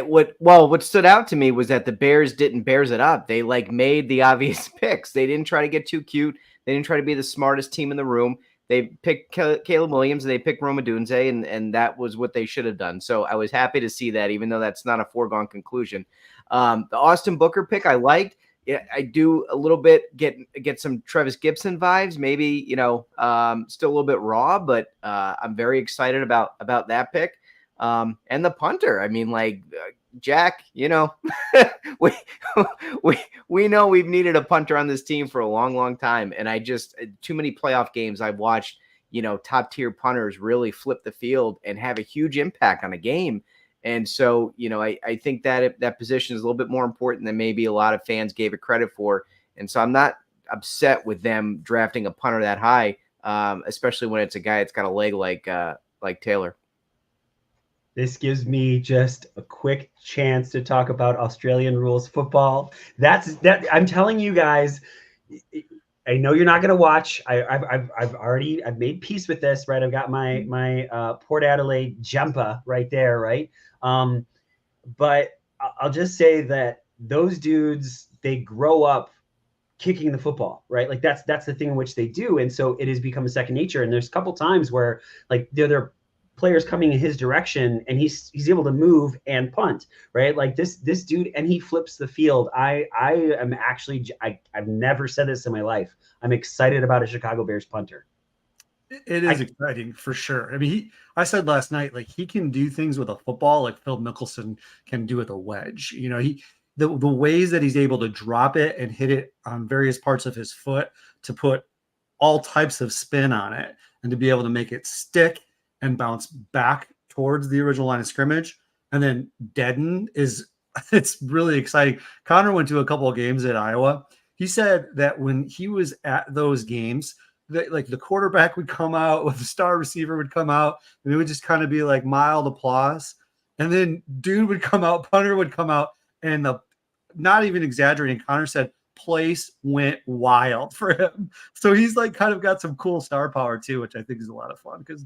what stood out to me was that the Bears didn't Bears it up. They made the obvious picks. They didn't try to get too cute. They didn't try to be the smartest team in the room. They picked Caleb Williams and they picked Rome Odunze, and that was what they should have done. So I was happy to see that, even though that's not a foregone conclusion. The Austin Booker pick I liked. I do a little bit get some Travis Gibson vibes, maybe, still a little bit raw, but I'm very excited about that pick. And the punter, Jack, we know we've needed a punter on this team for a long, long time. And too many playoff games I've watched, top tier punters really flip the field and have a huge impact on a game. And so, I think that position is a little bit more important than maybe a lot of fans gave it credit for. And so I'm not upset with them drafting a punter that high, especially when it's a guy that's got a leg like Taylor. This gives me just a quick chance to talk about Australian rules football. I'm telling you guys, I know you're not going to watch. I've made peace with this, right? I've got my Port Adelaide jumper right there, right? But I'll just say that those dudes, they grow up kicking the football, right? Like that's the thing in which they do, and so it has become a second nature. And there's a couple times where like there players coming in his direction and he's able to move and punt, right? Like this dude, and he flips the field. I've never said this in my life. I'm excited about a Chicago Bears punter. It is exciting for sure. I mean, I said last night, like he can do things with a football like Phil Mickelson can do with a wedge. The ways that he's able to drop it and hit it on various parts of his foot to put all types of spin on it and to be able to make it stick and bounce back towards the original line of scrimmage and then deaden it's really exciting. Connor went to a couple of games at Iowa. He said that when he was at those games, that like the quarterback would come out, or the star receiver would come out, and it would just kind of be like mild applause. And then dude would come out, punter would come out, and not even exaggerating, Connor said place went wild for him. So he's like kind of got some cool star power too, which I think is a lot of fun because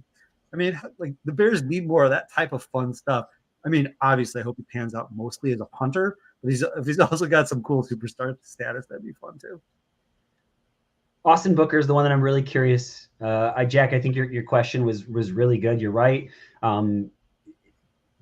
I mean, like the Bears need more of that type of fun stuff. I mean, obviously, I hope he pans out mostly as a punter, but if he's also got some cool superstar status, that'd be fun too. Austin Booker is the one that I'm really curious. Jack, I think your question was really good. You're right.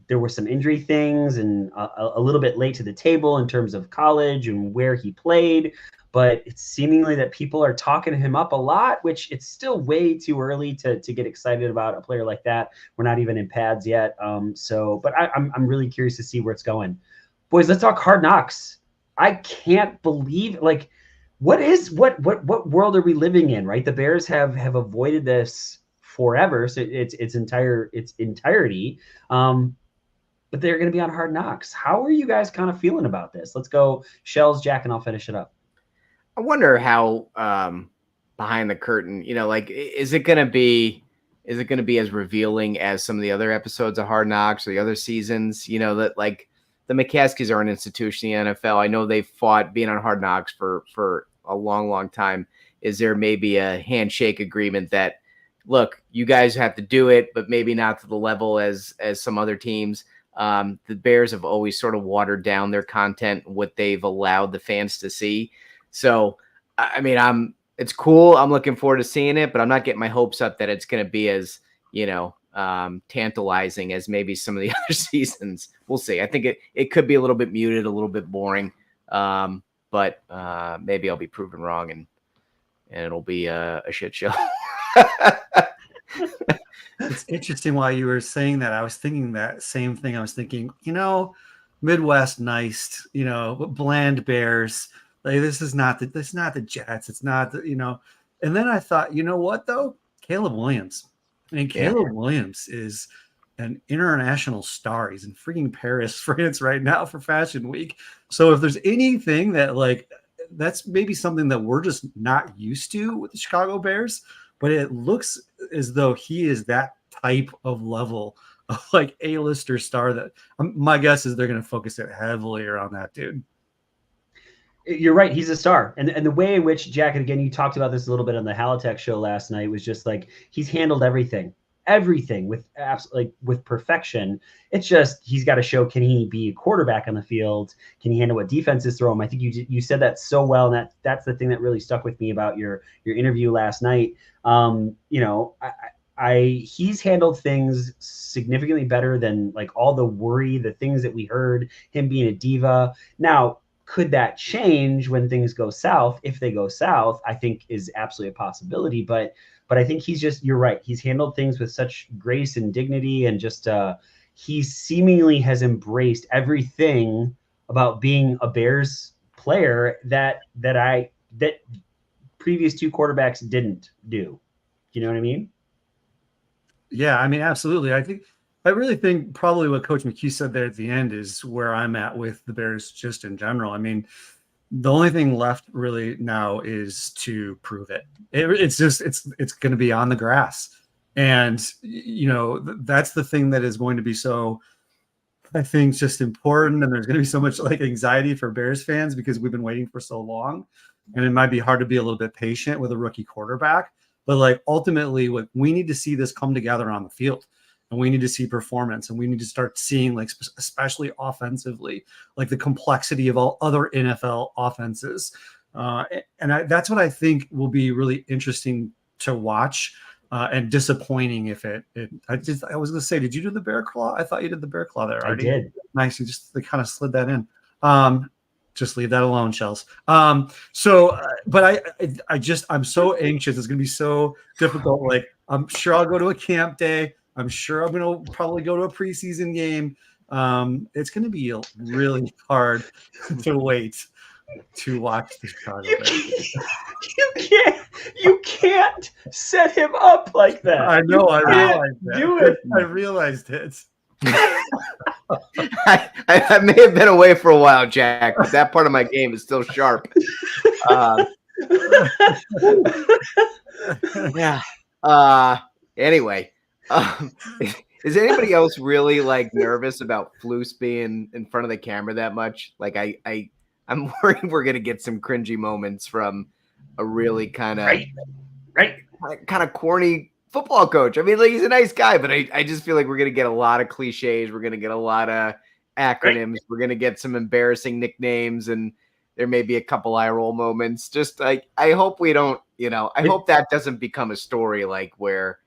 There were some injury things and a little bit late to the table in terms of college and where he played. But it's seemingly that people are talking him up a lot, which it's still way too early to get excited about a player like that. We're not even in pads yet. But I'm really curious to see where it's going. Boys, let's talk Hard Knocks. I can't believe what world are we living in, right? The Bears have avoided this forever, so its entirety. But they're going to be on Hard Knocks. How are you guys kind of feeling about this? Let's go, Shells, Jack, and I'll finish it up. I wonder how behind the curtain, is it going to be as revealing as some of the other episodes of Hard Knocks or the other seasons? That like the McCaskies are an institution in the NFL. I know they've fought being on Hard Knocks for a long, long time. Is there maybe a handshake agreement that, look, you guys have to do it, but maybe not to the level as some other teams? The Bears have always sort of watered down their content, what they've allowed the fans to see. So, I mean, it's cool. I'm looking forward to seeing it, but I'm not getting my hopes up that it's going to be as, tantalizing as maybe some of the other seasons. We'll see. I think it could be a little bit muted, a little bit boring. But maybe I'll be proven wrong and it'll be a shit show. It's interesting while you were saying that. I was thinking that same thing. I was thinking, Midwest nice, bland Bears. Like this is not the Jets. It's not the, And then I thought, you know what though? Caleb Williams. I mean, Caleb Williams is an international star. He's in freaking Paris, France right now for Fashion Week. So if there's anything that that's maybe something that we're just not used to with the Chicago Bears, but it looks as though he is that type of level of A-lister star that my guess is they're going to focus it heavily around that dude. You're right. He's a star. And the way in which, Jack, and again, you talked about this a little bit on the Halitech show last night, was just he's handled everything with with perfection. It's just, he's got to show, can he be a quarterback on the field? Can he handle what defenses throw him? I think you said that so well. And that's the thing that really stuck with me about your interview last night. He's handled things significantly better than all the worry, the things that we heard, him being a diva. Now, could that change when things go south? If they go south, I think is absolutely a possibility. But I think you're right. He's handled things with such grace and dignity, and just he seemingly has embraced everything about being a Bears player that previous two quarterbacks didn't do. You know what I mean? Yeah, I mean, absolutely. I really think probably what Coach McHugh said there at the end is where I'm at with the Bears just in general. I mean, the only thing left really now is to prove it. It's going to be on the grass. And, that's the thing that is going to be so, I think, just important. And there's going to be so much like anxiety for Bears fans because we've been waiting for so long. And it might be hard to be a little bit patient with a rookie quarterback. But like ultimately, what we need to see this come together on the field. And we need to see performance, and we need to start seeing, like, especially offensively, like the complexity of all other NFL offenses. That's what I think will be really interesting to watch and disappointing if I was going to say, did you do the bear claw? I thought you did the bear claw there already. I did. Nice. You just kind of slid that in. Just leave that alone, Shells. But I'm so anxious. It's going to be so difficult. Like, I'm sure I'll go to a camp day. I'm sure I'm going to probably go to a preseason game. It's going to be really hard to wait to watch the Chicago Bears. You can't set him up like that. I know. I realized that. Do it. I realized it. I may have been away for a while, Jack, but that part of my game is still sharp. Yeah. Anyway. Is anybody else really like nervous about Flus being in front of the camera that much? Like I'm worried we're gonna get some cringy moments from a really kind of corny football coach. I mean, like, he's a nice guy, but I just feel like we're gonna get a lot of cliches. We're gonna get a lot of acronyms. Right. We're gonna get some embarrassing nicknames, and there may be a couple eye roll moments. Just like, I hope we don't. I hope that doesn't become a story like where.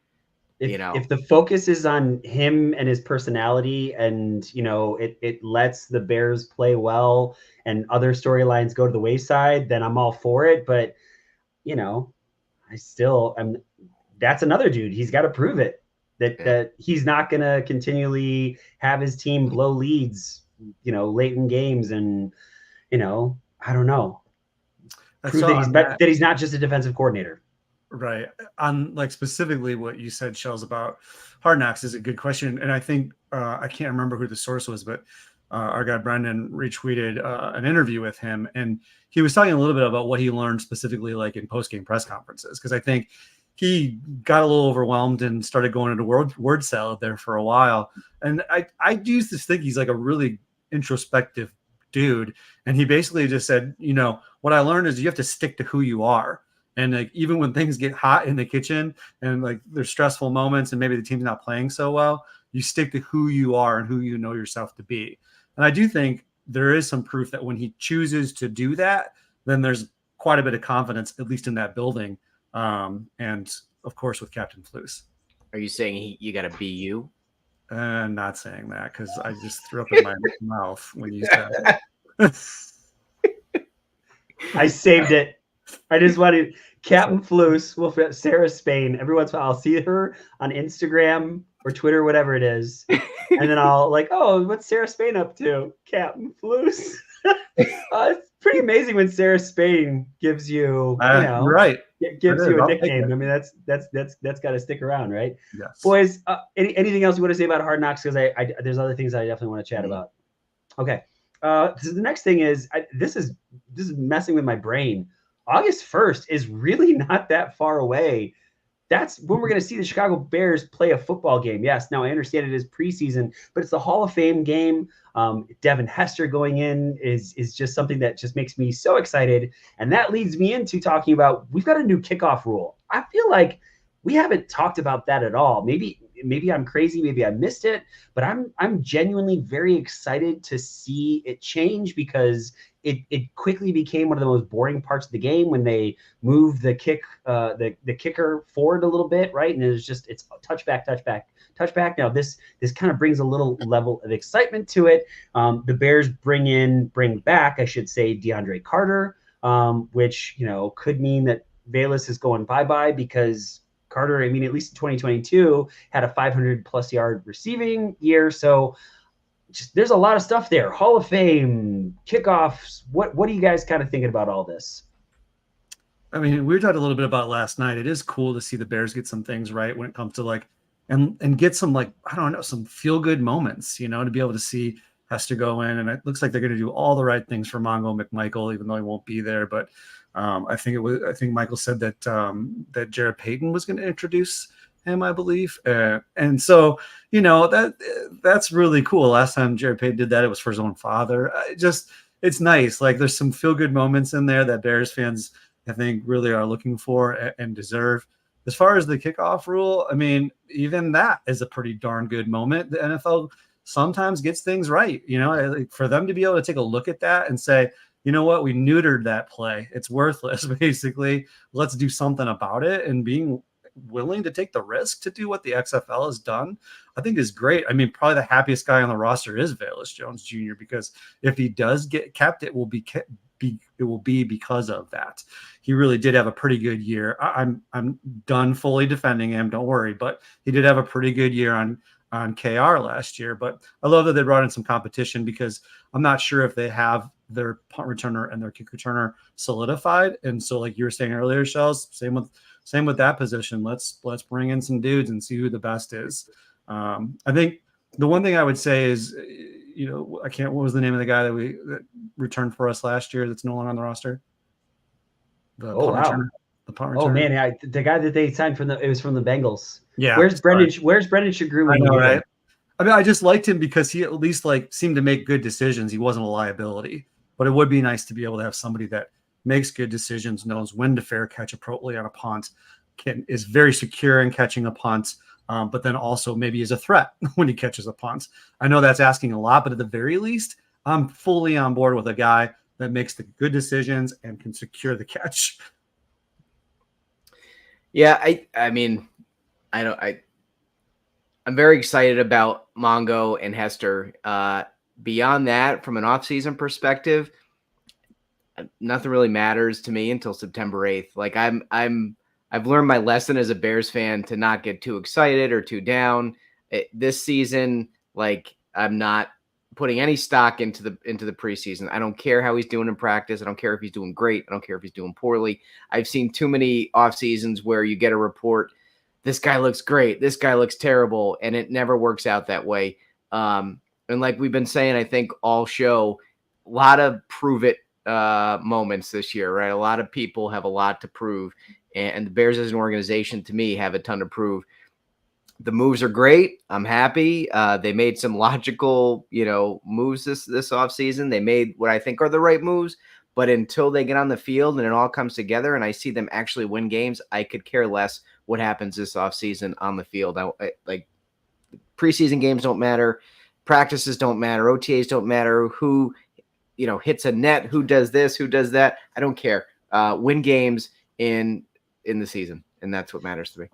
If the focus is on him and his personality and, it lets the Bears play well and other storylines go to the wayside, then I'm all for it. But, that's another dude. He's got to prove it that he's not going to continually have his team blow leads, late in games. And, I don't know. Prove that he's not just a defensive coordinator. Right. On like specifically what you said, Shells, about Hard Knocks is a good question. And I think I can't remember who the source was, but our guy Brendan retweeted an interview with him. And he was talking a little bit about what he learned specifically like in post-game press conferences. Because I think he got a little overwhelmed and started going into word salad there for a while. And I used to think he's like a really introspective dude. And he basically just said, what I learned is you have to stick to who you are. And like, even when things get hot in the kitchen and like there's stressful moments and maybe the team's not playing so well, you stick to who you are and who you know yourself to be. And I do think there is some proof that when he chooses to do that, then there's quite a bit of confidence, at least in that building. And of course, with Captain Flus. Are you saying you got to be you? Not saying that because I just threw up in my mouth when you said it. I saved it. I just wanted Captain Flus, Sarah Spain. Every once in a while, I'll see her on Instagram or Twitter, whatever it is. And then I'll like, oh, what's Sarah Spain up to? Captain Flus. It's pretty amazing when Sarah Spain gives you, right. Gives you a nickname. I mean, that's got to stick around, right? Yes. Boys, anything else you want to say about Hard Knocks? Because I there's other things I definitely want to chat about. Okay. So the next thing is this is messing with my brain. August 1st is really not that far away. That's when we're going to see the Chicago Bears play a football game. Yes, now I understand it is preseason, but it's the Hall of Fame game. Devin Hester going in is just something that just makes me so excited. And that leads me into talking about, we've got a new kickoff rule. I feel like we haven't talked about that at all. Maybe I'm crazy, maybe I missed it, but I'm genuinely very excited to see it change because it quickly became one of the most boring parts of the game when they moved the kicker forward a little bit, right? And it's touchback. Now this kind of brings a little level of excitement to it. The Bears bring back, I should say, DeAndre Carter, which could mean that Bayless is going bye-bye because Carter, I mean, at least in 2022, had a 500+ yard receiving year. So there's a lot of stuff there. Hall of Fame, kickoffs. What are you guys kind of thinking about all this? I mean, we talked a little bit about last night. It is cool to see the Bears get some things right when it comes to like and get some, like, I don't know, some feel good moments, you know, to be able to see Hester go in. And it looks like they're going to do all the right things for Mongo McMichael, even though he won't be there. But I think Michael said that that Jared Payton was going to introduce him, I believe. And so, you know, that's really cool. Last time Jared Payton did that, it was for his own father. It's nice. Like, there's some feel good moments in there that Bears fans, I think, really are looking for and deserve. As far as the kickoff rule, I mean, even that is a pretty darn good moment. The NFL sometimes gets things right. You know, like, for them to be able to take a look at that and say, you know what, we neutered that play. It's worthless, basically. Let's do something about it. And being willing to take the risk to do what the XFL has done, I think is great. I mean, probably the happiest guy on the roster is Velus Jones Jr., because if he does get kept, it will be because of that. He really did have a pretty good year. I'm done fully defending him, don't worry, but he did have a pretty good year on KR last year. But I love that they brought in some competition, because I'm not sure if they have their punt returner and their kick returner solidified. And so, like you were saying earlier, Shells, same with that position. Let's bring in some dudes and see who the best is. I think the one thing I would say is, you know, what was the name of the guy that returned for us last year that's no longer on the roster? The punt returner. Oh man, the guy that they signed from it was from the Bengals. Yeah. Where's Brendan Shagru? I know, right? I mean, I just liked him because he at least, like, seemed to make good decisions. He wasn't a liability, but it would be nice to be able to have somebody that makes good decisions, knows when to fair catch appropriately on a punt, is very secure in catching a punt, but then also maybe is a threat when he catches a punt. I know that's asking a lot, but at the very least, I'm fully on board with a guy that makes the good decisions and can secure the catch. Yeah, I mean, I'm very excited about Mongo and Hester. Beyond that, from an offseason perspective, nothing really matters to me until September 8th. Like, I've learned my lesson as a Bears fan to not get too excited or too down. This season, like, I'm not putting any stock into the preseason. I don't care how he's doing in practice. I don't care if he's doing great. I don't care if he's doing poorly. I've seen too many off seasons where you get a report, this guy looks great, this guy looks terrible, and it never works out that way. And like we've been saying, I think all show, a lot of prove it moments this year, right? A lot of people have a lot to prove, and the Bears as an organization, to me, have a ton to prove. The moves are great. I'm happy. They made some logical, moves this offseason. They made what I think are the right moves, but until they get on the field and it all comes together and I see them actually win games, I could care less what happens this offseason on the field. Like, preseason games don't matter. Practices don't matter. OTAs don't matter. Who, hits a net, who does this, who does that. I don't care. Win games in the season, and that's what matters to me.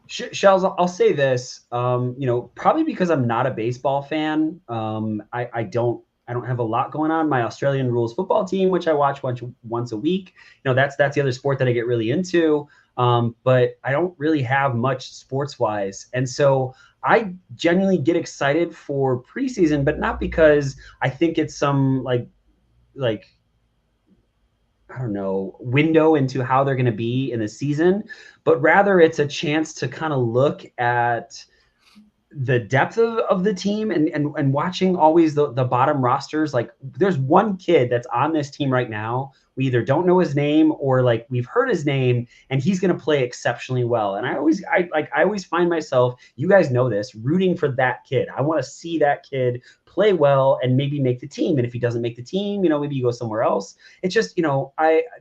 Shells, I'll say this, probably because I'm not a baseball fan. I don't have a lot going on. My Australian rules football team, which I watch once a week, that's the other sport that I get really into. But I don't really have much sports wise. And so I genuinely get excited for preseason, but not because I think it's some like, I don't know, window into how they're going to be in the season, but rather it's a chance to kind of look at the depth of the team and watching always the bottom rosters. Like, there's one kid that's on this team right now. We either don't know his name or, like, we've heard his name and he's going to play exceptionally well. And I always find myself, you guys know this, rooting for that kid. I want to see that kid play well and maybe make the team. And if he doesn't make the team, maybe you go somewhere else. It's just,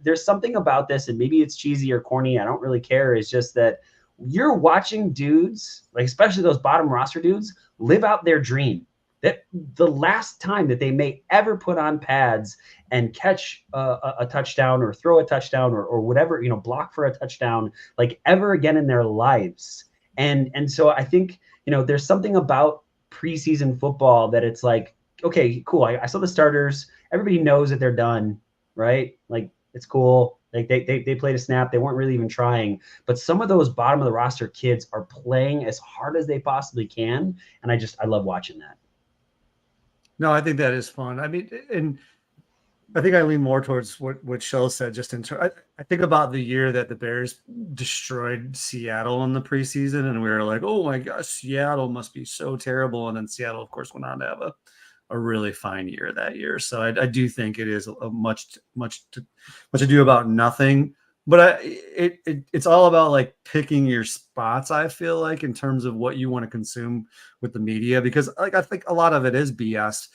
there's something about this, and maybe it's cheesy or corny, I don't really care. It's just that you're watching dudes, like, especially those bottom roster dudes, live out their dream. That the last time that they may ever put on pads and catch a touchdown or throw a touchdown or whatever, block for a touchdown, like, ever again in their lives. And so I think, there's something about preseason football that it's like, okay, cool. I saw the starters. Everybody knows that they're done, right? Like, it's cool. Like, they played a snap. They weren't really even trying. But some of those bottom of the roster kids are playing as hard as they possibly can. And I love watching that. No, I think that is fun. I mean, and I think I lean more towards what Shell said. Just I think about the year that the Bears destroyed Seattle in the preseason, and we were like, "Oh my gosh, Seattle must be so terrible." And then Seattle, of course, went on to have a really fine year that year. So I do think it is a much ado about nothing. But it's all about like picking your spots. I feel like in terms of what you want to consume with the media, because like I think a lot of it is BS.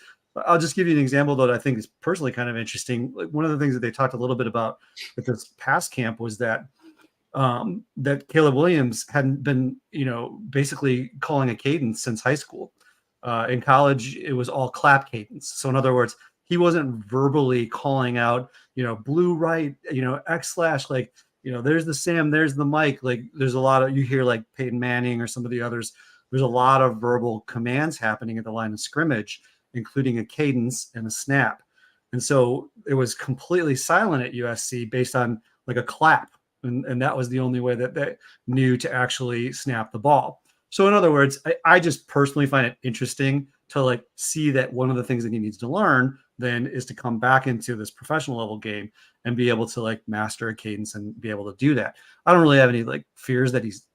I'll just give you an example that I think is personally kind of interesting. Like one of the things that they talked a little bit about at this past camp was that that Caleb Williams hadn't been, basically calling a cadence since high school. In college, it was all clap cadence. So in other words, he wasn't verbally calling out, blue right, X slash, like, there's the Sam, there's the Mike. Like there's a lot of, you hear like Peyton Manning or some of the others. There's a lot of verbal commands happening at the line of scrimmage, including a cadence and a snap. And so it was completely silent at USC based on like a clap. And that was the only way that they knew to actually snap the ball. So in other words, I just personally find it interesting to like see that one of the things that he needs to learn then is to come back into this professional level game and be able to like master a cadence and be able to do that. I don't really have any like fears that he's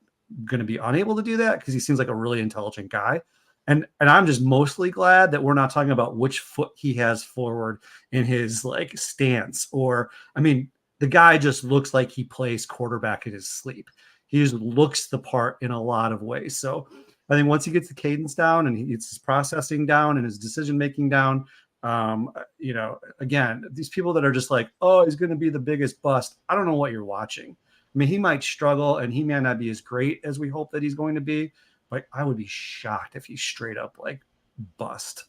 going to be unable to do that because he seems like a really intelligent guy. And I'm just mostly glad that we're not talking about which foot he has forward in his like stance, or, I mean, the guy just looks like he plays quarterback in his sleep. He just looks the part in a lot of ways. So I think once he gets the cadence down and he gets his processing down and his decision-making down, again, these people that are just like, oh, he's going to be the biggest bust. I don't know what you're watching. I mean, he might struggle and he may not be as great as we hope that he's going to be. Like, I would be shocked if he's straight up like bust.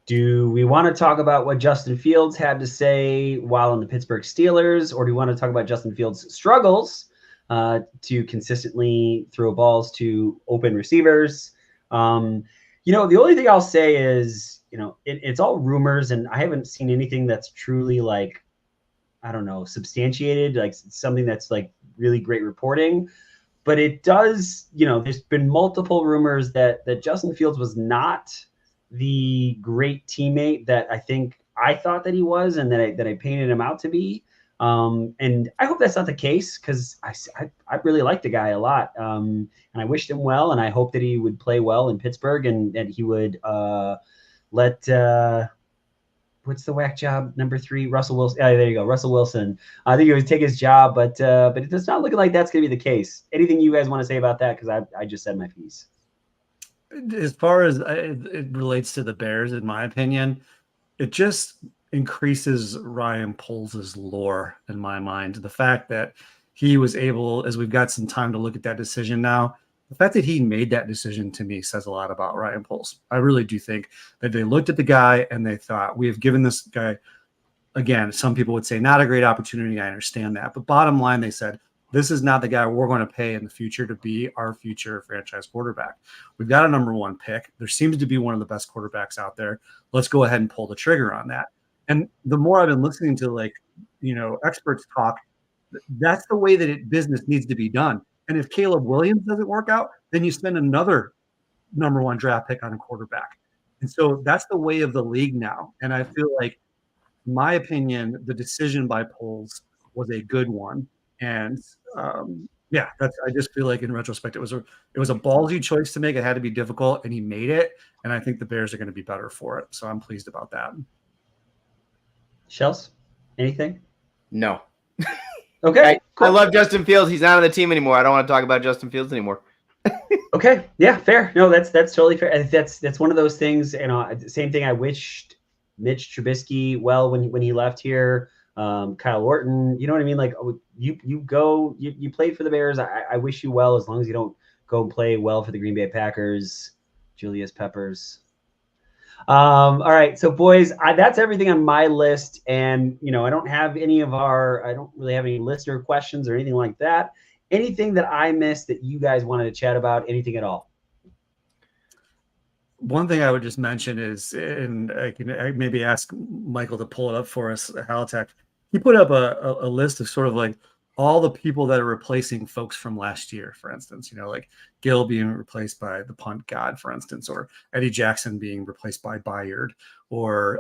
Do we want to talk about what Justin Fields had to say while in the Pittsburgh Steelers, or do we want to talk about Justin Fields' struggles to consistently throw balls to open receivers? The only thing I'll say is, it's all rumors, and I haven't seen anything that's truly like, I don't know, substantiated, like something that's like really great reporting. But it does, there's been multiple rumors that Justin Fields was not the great teammate that I thought that he was, and that I painted him out to be. And I hope that's not the case, because I really like the guy a lot. And I wished him well, and I hope that he would play well in Pittsburgh, and that he would let what's the whack job number 3? Russell Wilson. Yeah, there you go. Russell Wilson. I think he would take his job, but it's not looking like that's going to be the case. Anything you guys want to say about that? Because I just said my piece. As far as it relates to the Bears, in my opinion, it just increases Ryan Poles' lore in my mind. The fact that he was able, as we've got some time to look at that decision now, the fact that he made that decision to me says a lot about Ryan Poles. I really do think that they looked at the guy and they thought, we have given this guy, again, some people would say not a great opportunity. I understand that. But bottom line, they said, this is not the guy we're going to pay in the future to be our future franchise quarterback. We've got a number 1 pick. There seems to be one of the best quarterbacks out there. Let's go ahead and pull the trigger on that. And the more I've been listening to experts talk, that's the way that business needs to be done. And if Caleb Williams doesn't work out, then you spend another number 1 draft pick on a quarterback. And so that's the way of the league now. And I feel like, in my opinion, the decision by Poles was a good one. And I just feel like in retrospect, it was a ballsy choice to make. It had to be difficult, and he made it. And I think the Bears are going to be better for it. So I'm pleased about that. Shells, anything? No. Okay. Cool. I love Justin Fields. He's not on the team anymore. I don't want to talk about Justin Fields anymore. Okay. Yeah, fair. No, that's totally fair. That's one of those things. Same thing. I wished Mitch Trubisky well when he left here. Kyle Orton, you know what I mean? Like you played for the Bears. I wish you well, as long as you don't go and play well for the Green Bay Packers. Julius Peppers. All right, so boys, that's everything on my list, and I don't really have any listener questions or anything like that. Anything that I missed that you guys wanted to chat about? Anything at all? One thing I would just mention is, and I can maybe ask Michael to pull it up for us, Halitech. He put up a list of sort of like all the people that are replacing folks from last year, for instance, like Gill being replaced by the punt god, for instance, or Eddie Jackson being replaced by Bayard, or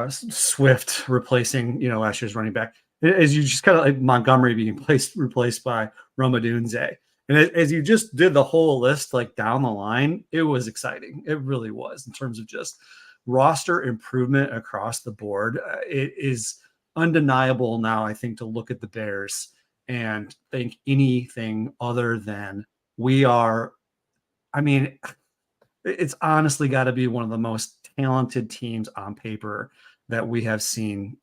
Swift replacing last year's running back. As you just kind of like Montgomery being replaced by Roma Dunze. And as you just did the whole list like down the line, it was exciting. It really was, in terms of just roster improvement across the board. It is undeniable now, I think, to look at the Bears and think anything other than we are. I mean, it's honestly got to be one of the most talented teams on paper that we have seen,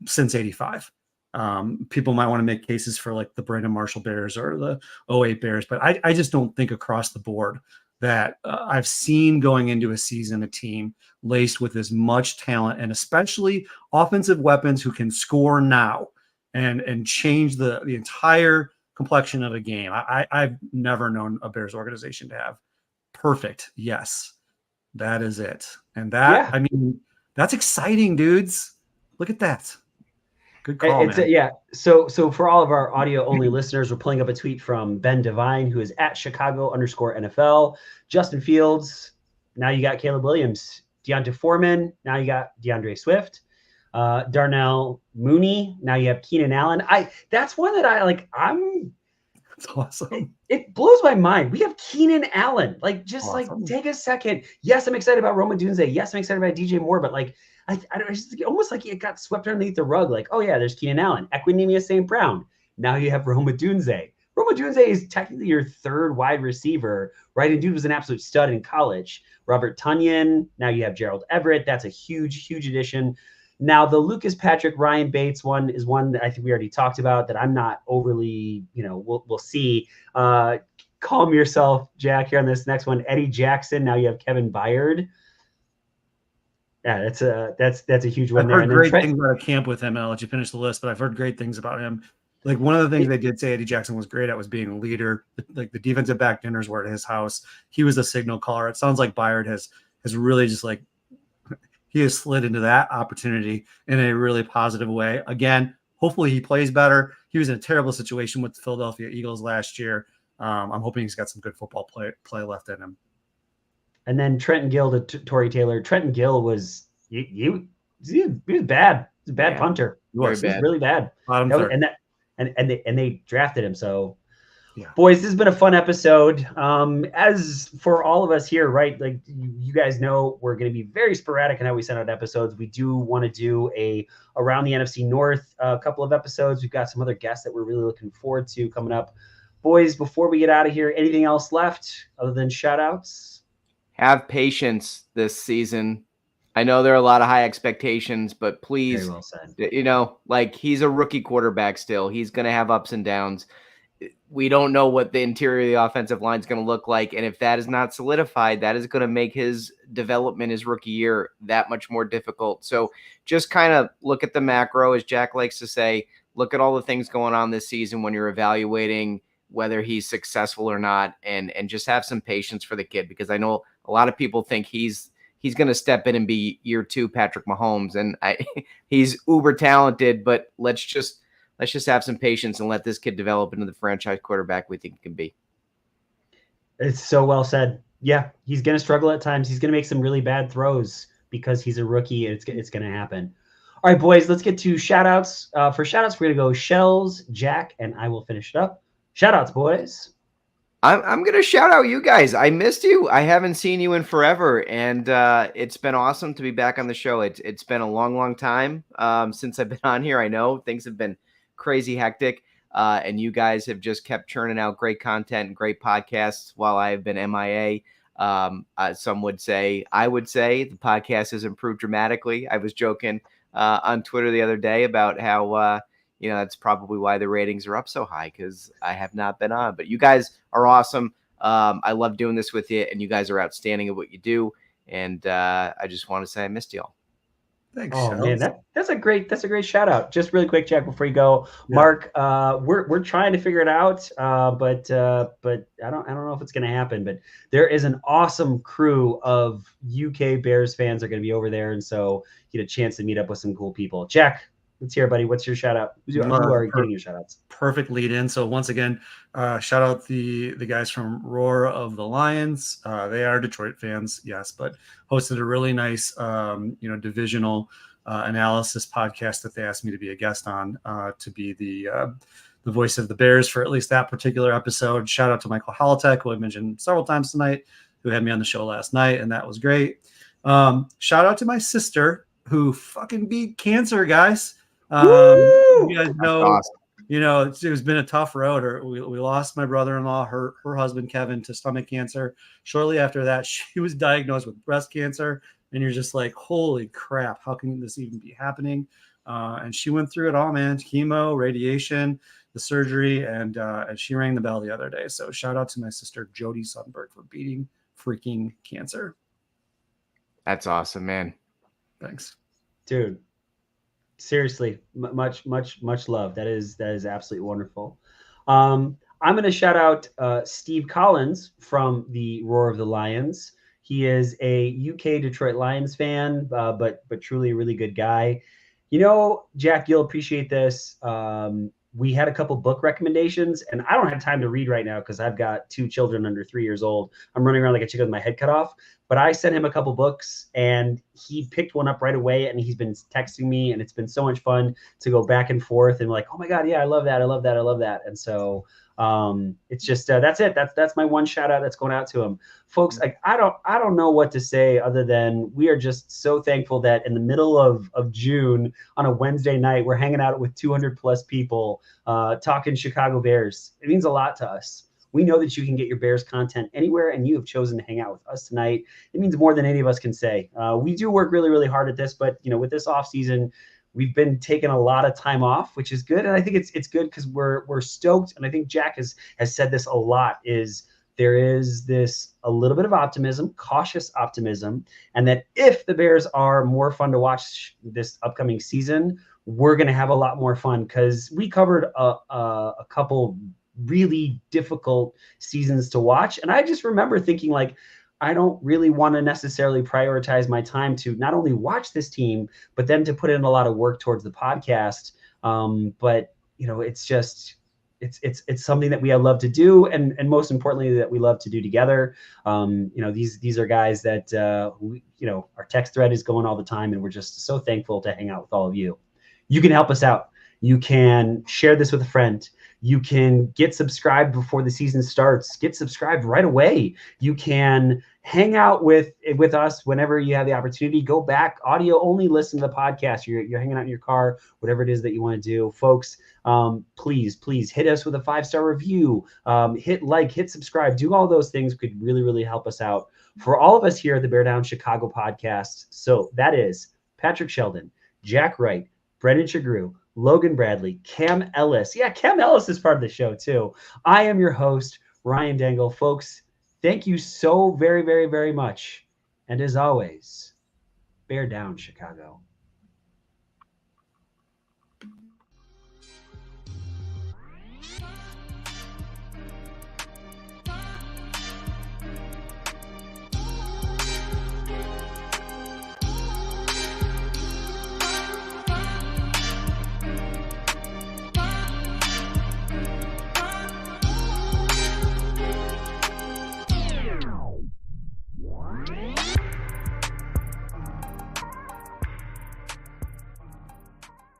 since '85. People might want to make cases for like the Brandon Marshall Bears or the '08 Bears, but I just don't think across the board that I've seen going into a season a team laced with as much talent, and especially offensive weapons who can score now and change the entire complexion of a game. I've never known a Bears organization to have perfect. Yes, that is it. And that, I mean, that's exciting, dudes. Look at that. Good call, man. So for all of our audio only listeners, we're pulling up a tweet from Ben Devine, who is at Chicago_NFL. Justin Fields. Now you got Caleb Williams. Deonta Foreman. Now you got DeAndre Swift. Darnell Mooney. Now you have Keenan Allen. That's one that I like. That's awesome. It blows my mind. We have Keenan Allen. Like, just awesome. Take a second. Yes, I'm excited about Roma Dunze. Yes, I'm excited about DJ Moore, but like, it's almost like it got swept underneath the rug. Like, oh yeah, there's Keenan Allen. Equinemius St. Brown. Now you have Roma Dunze. Roma Dunze is technically your third wide receiver, right? And dude was an absolute stud in college. Robert Tonyan. Now you have Gerald Everett. That's a huge, huge addition. Now, the Lucas Patrick, Ryan Bates one is one that I think we already talked about that I'm not overly, we'll see. Calm yourself, Jack, here on this next one. Eddie Jackson. Now you have Kevin Byard. Yeah, that's a huge one. I've heard great things about a camp with him, and I'll let you finish the list, but I've heard great things about him. Like, one of the things they did say Eddie Jackson was great at was being a leader. Like, the defensive back dinners were at his house. He was a signal caller. It sounds like Byard has really just like, he has slid into that opportunity in a really positive way. Again, hopefully he plays better. He was in a terrible situation with the Philadelphia Eagles last year. I'm hoping he's got some good football play left in him. And then Trenton Gill to Torrey Taylor. Trenton Gill was he was bad. He was a bad punter. He was really bad. And they drafted him. So, boys, this has been a fun episode. As for all of us here, right? Like, you guys know, we're going to be very sporadic in how we send out episodes. We do want to do a around the NFC North couple of episodes. We've got some other guests that we're really looking forward to coming up. Boys, before we get out of here, anything else left other than shout outs? Have patience this season. I know there are a lot of high expectations, but please, very well said. Like, he's a rookie quarterback still. He's going to have ups and downs. We don't know what the interior of the offensive line is going to look like. And if that is not solidified, that is going to make his development his rookie year that much more difficult. So just kind of look at the macro, as Jack likes to say, look at all the things going on this season when you're evaluating whether he's successful or not, and just have some patience for the kid, because I know a lot of people think he's going to step in and be year 2 Patrick Mahomes, and he's uber talented, but let's just have some patience and let this kid develop into the franchise quarterback we think he can be. It's so well said. Yeah, he's going to struggle at times. He's going to make some really bad throws because he's a rookie, and it's going to happen. All right, boys, let's get to shout-outs. For shout-outs, we're going to go Shells, Jack, and I will finish it up. Shout-outs, boys. I'm going to shout out you guys. I missed you. I haven't seen you in forever, and it's been awesome to be back on the show. It's been a long, long time since I've been on here. I know things have been crazy hectic, and you guys have just kept churning out great content and great podcasts while I have been MIA. Some would say, I would say the podcast has improved dramatically. I was joking on Twitter the other day about how that's probably why the ratings are up so high, because I have not been on. But you guys are awesome. I love doing this with you, and you guys are outstanding at what you do. And I just want to say I missed y'all. Thanks. Oh man, that's a great shout out. Just really quick, Jack, before you go, Mark, we're trying to figure it out, but I don't know if it's going to happen. But there is an awesome crew of UK Bears fans are going to be over there, and so you get a chance to meet up with some cool people. Jack, Let's hear, buddy. What's your shout out? Who are getting your shout outs? Perfect lead in. So once again, shout out the guys from Roar of the Lions. They are Detroit fans, yes, but hosted a really nice, divisional analysis podcast that they asked me to be a guest on, to be the voice of the Bears for at least that particular episode. Shout out to Michael Holotek, who I mentioned several times tonight, who had me on the show last night, and that was great. Shout out to my sister, who fucking beat cancer, guys. You guys know, awesome. It's been a tough road. We lost my brother-in-law, her husband Kevin, to stomach cancer. Shortly after that, she was diagnosed with breast cancer, and you're just like, holy crap, how can this even be happening? And she went through it all, man. Chemo, radiation, the surgery, and she rang the bell the other day. So shout out to my sister Jody Sundberg for beating freaking cancer. That's awesome, man. Thanks, dude. Seriously, much love. That is absolutely wonderful. I'm going to shout out Steve Collins from the Roar of the Lions. He is a UK Detroit Lions fan, but truly a really good guy. Jack, you'll appreciate this. We had a couple book recommendations, and I don't have time to read right now because I've got 2 children under 3 years old. I'm running around like a chicken with my head cut off. But I sent him a couple books, and he picked one up right away, and he's been texting me, and it's been so much fun to go back and forth and like, oh my God, yeah, I love that. I love that. I love that. And so it's just, that's it. That's my one shout out that's going out to him. Folks, I don't know what to say other than we are just so thankful that in the middle of June on a Wednesday night, we're hanging out with 200 plus people talking Chicago Bears. It means a lot to us. We know that you can get your Bears content anywhere, and you have chosen to hang out with us tonight. It means more than any of us can say. We do work really, really hard at this, but with this off season, we've been taking a lot of time off, which is good, and I think it's good because we're stoked. And I think Jack has said this a lot: is there is this a little bit of optimism, cautious optimism, and that if the Bears are more fun to watch this upcoming season, we're going to have a lot more fun because we covered a couple really difficult seasons to watch. And I just remember thinking like, I don't really want to necessarily prioritize my time to not only watch this team, but then to put in a lot of work towards the podcast. But it's just, it's something that we love to do. And most importantly, that we love to do together. These are guys that, our text thread is going all the time, and we're just so thankful to hang out with all of you. You can help us out. You can share this with a friend. You can get subscribed before the season starts. Get subscribed right away. You can hang out with us whenever you have the opportunity. Go back, audio only, listen to the podcast. You're hanging out in your car, whatever it is that you want to do. Folks, please hit us with a 5-star review. Hit like, hit subscribe. Do all those things could really, really help us out. For all of us here at the Bear Down Chicago podcast, so that is Patrick Sheldon, Jack Wright, Brendan Chagru, Logan Bradley, Cam Ellis. Yeah, Cam Ellis is part of the show too. I am your host, Ryan Dangle. Folks, thank you so very, very, very much. And as always, bear down, Chicago.